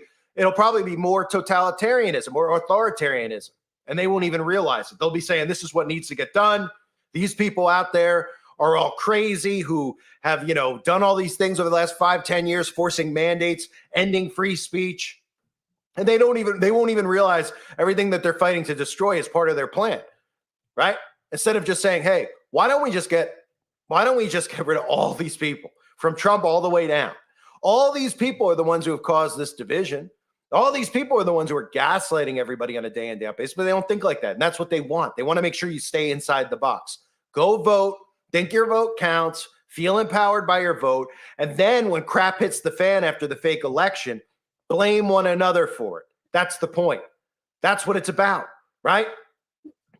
be more totalitarianism or authoritarianism, and they won't even realize it. They'll be saying, this is what needs to get done. These people out there are all crazy who have, done all these things over the last 5-10 years, forcing mandates, ending free speech. And they won't even realize everything that they're fighting to destroy is part of their plan, right? Instead of just saying, hey, why don't we just get rid of all these people from Trump all the way down? All these people are the ones who have caused this division. All these people are the ones who are gaslighting everybody on a day in, day out basis, but they don't think like that. And that's what they want. They want to make sure you stay inside the box. Go vote, think your vote counts, feel empowered by your vote. And then when crap hits the fan after the fake election, blame one another for it. That's the point. That's what it's about, right?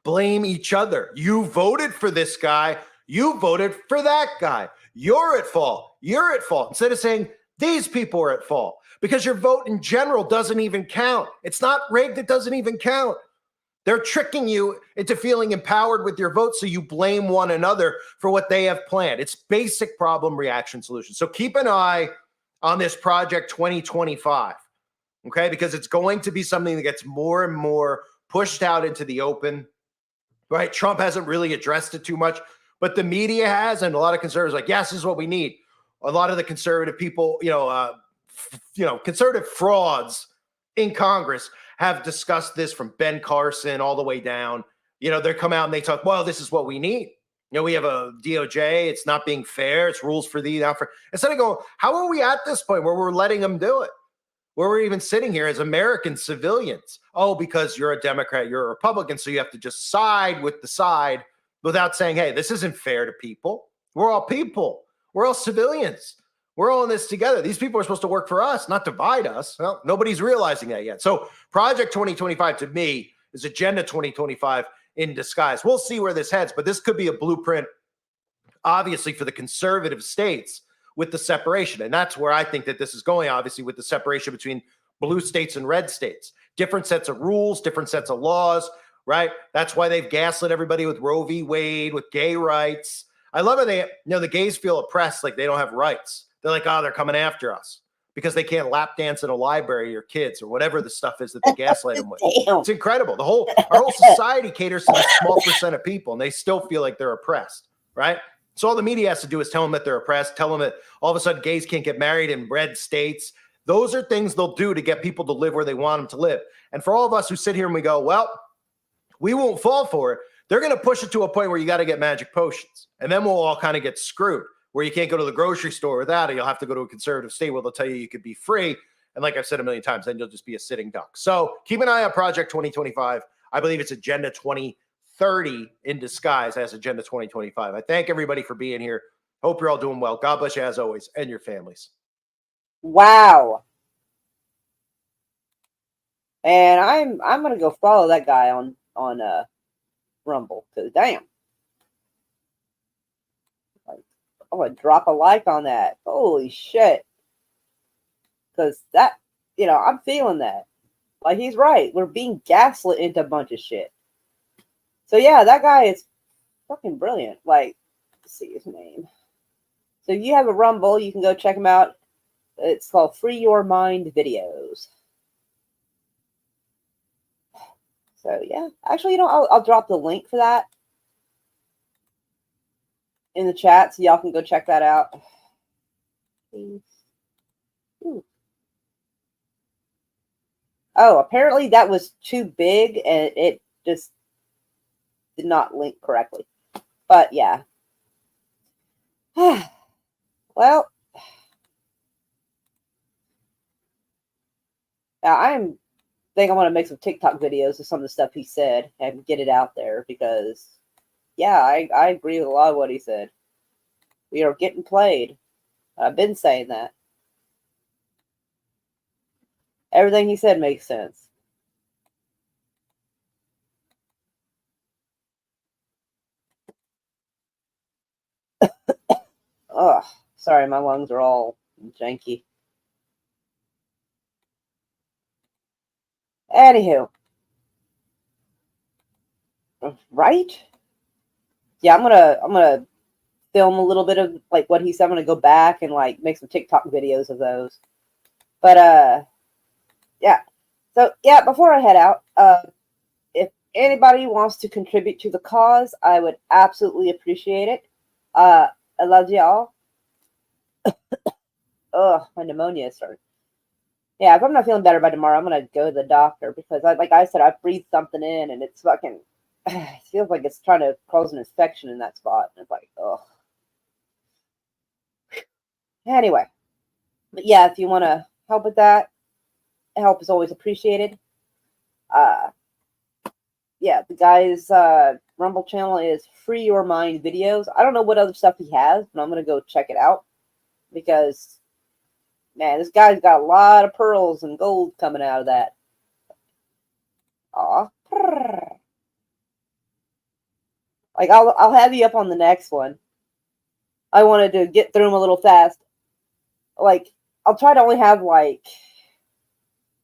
Blame each other. You voted for this guy. You voted for that guy. You're at fault. You're at fault. Instead of saying these people are at fault, because your vote in general doesn't even count. It's not rigged. It doesn't even count. They're tricking you into feeling empowered with your vote, so you blame one another for what they have planned. It's basic problem reaction solution. So keep an eye on this Project 2025, okay? Because it's going to be something that gets more and more pushed out into the open, right? Trump hasn't really addressed it too much, but the media has, and a lot of conservatives are like, yes, this is what we need. A lot of the conservative people, conservative frauds in Congress have discussed this, from Ben Carson all the way down. They come out and they talk, well, this is what we need. We have a DOJ. It's not being fair. It's rules for thee, not for. Instead of going, how are we at this point where we're letting them do it? Where we're even sitting here as American civilians? Oh, because you're a Democrat, you're a Republican, so you have to just side with the side without saying, hey, this isn't fair to people. We're all people. We're all civilians. We're all in this together. These people are supposed to work for us, not divide us. Well, nobody's realizing that yet. So Project 2025 to me is Agenda 2025 in disguise. We'll see where this heads, but this could be a blueprint, obviously, for the conservative states with the separation. And that's where I think that this is going, obviously, with the separation between blue states and red states. Different sets of rules, different sets of laws, right? That's why they've gaslit everybody with Roe v. Wade, with gay rights. I love it. The gays feel oppressed, like they don't have rights. They're like, oh, they're coming after us because they can't lap dance in a library or kids or whatever the stuff is that they gaslight them with. It's incredible. Our whole society caters to this small percent of people, and they still feel like they're oppressed, right? So all the media has to do is tell them that they're oppressed, tell them that all of a sudden gays can't get married in red states. Those are things they'll do to get people to live where they want them to live. And for all of us who sit here and we go, well, we won't fall for it, they're going to push it to a point where you got to get magic potions. And then we'll all kind of get screwed, where you can't go to the grocery store without it. You'll have to go to a conservative state where they'll tell you could be free. And like I've said a million times, then you'll just be a sitting duck. So keep an eye on Project 2025. I believe it's Agenda 2030 in disguise as Agenda 2025. I thank everybody for being here. Hope you're all doing well. God bless you as always, and your families. Wow. And I'm gonna go follow that guy on Rumble, because damn. I'm gonna drop a like on that. Holy shit. Because that, I'm feeling that. Like, he's right. We're being gaslit into a bunch of shit. So yeah, that guy is fucking brilliant. Like, let's see his name. So you have a Rumble, you can go check him out. It's called Free Your Mind Videos. So yeah, actually, I'll drop the link for that in the chat, so y'all can go check that out. Ooh. Oh, apparently that was too big and it just did not link correctly. But yeah. Well, I think I want to make some TikTok videos of some of the stuff he said and get it out there, because yeah, I agree with a lot of what he said. We are getting played. I've been saying that. Everything he said makes sense. Oh, sorry, my lungs are all janky. Anywho. Right? Yeah, I'm gonna film a little bit of like what he said. I'm gonna go back and like make some TikTok videos of those. But yeah. So yeah, before I head out, if anybody wants to contribute to the cause, I would absolutely appreciate it. I love y'all. Ugh, my pneumonia started. Yeah, if I'm not feeling better by tomorrow, I'm gonna go to the doctor because, like I said, I breathed something in and it's fucking. It feels like it's trying to cause an infection in that spot. And it's like, ugh. Anyway, but yeah, if you want to help with that, help is always appreciated. Yeah, the guy's Rumble channel is Free Your Mind Videos. I don't know what other stuff he has, but I'm gonna go check it out because, man, this guy's got a lot of pearls and gold coming out of that. Aw. Like, I'll have you up on the next one. I wanted to get through them a little fast. Like, I'll try to only have, like,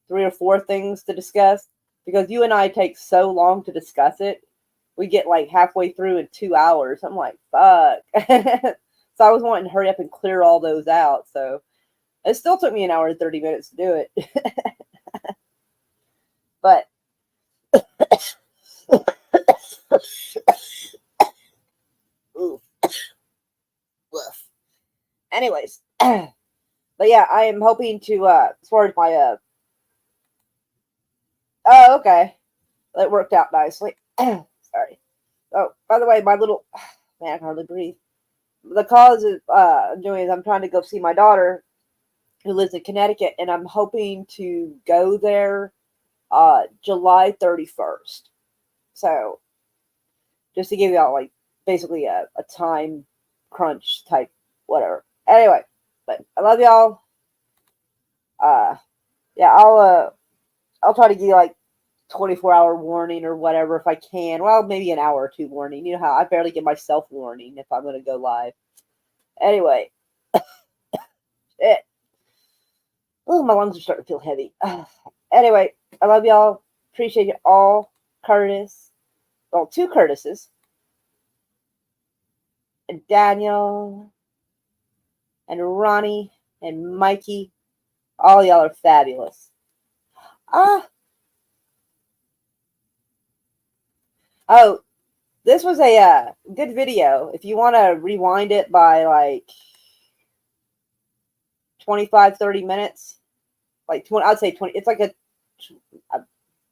3 or 4 things to discuss. Because you and I take so long to discuss it. We get, like, halfway through in 2 hours. I'm like, fuck. So I was wanting to hurry up and clear all those out. So it still took me 1 hour and 30 minutes to do it. But ooh. Woof. Anyways, but yeah, I am hoping to as far as my oh, okay, that worked out nicely. Sorry. Oh, by the way, my little man, I can hardly breathe. The cause of I'm doing is I'm trying to go see my daughter who lives in Connecticut, and I'm hoping to go there July 31st. So just to give y'all like basically a time crunch type whatever. Anyway, but I love y'all. Yeah, I'll try to give you like 24-hour warning or whatever if I can. Well, maybe an hour or 2 warning. You know how I barely give myself warning if I'm gonna go live. Anyway. Shit. Oh, my lungs are starting to feel heavy. Anyway, I love y'all. Appreciate you all. Curtis. Well, 2 Curtises. And Daniel. And Ronnie. And Mikey. All y'all are fabulous. Oh, this was a good video. If you want to rewind it by like 25, 30 minutes, like 20, I'd say 20. It's like a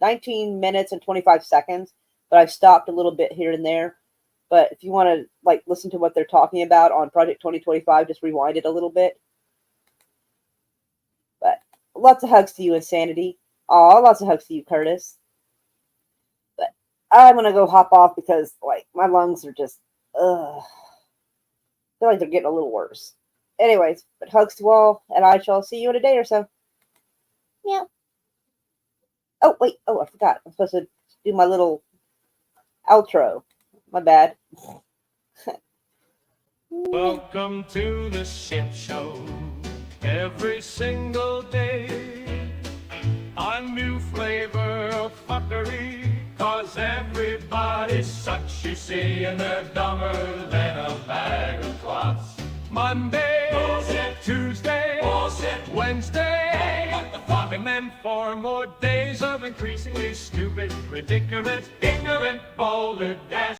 19 minutes and 25 seconds, but I've stopped a little bit here and there. But if you want to like listen to what they're talking about on Project 2025, just rewind it a little bit. But lots of hugs to you, Insanity. Aw, lots of hugs to you, Curtis. But I'm going to go hop off because like my lungs are just, I feel like they're getting a little worse. Anyways, but hugs to all, and I shall see you in a day or so. Yeah. Oh, wait. Oh, I forgot. I'm supposed to do my little outro. My bad. Welcome to the shit show. Every single day, a new flavor of fuckery. Cause everybody's such, you see, and they're dumber than a bag of clots. Monday, bullshit. Tuesday, bullshit. Wednesday, what the fuck? And then 4 more days of increasingly stupid, ridiculous, ignorant, boulder dash.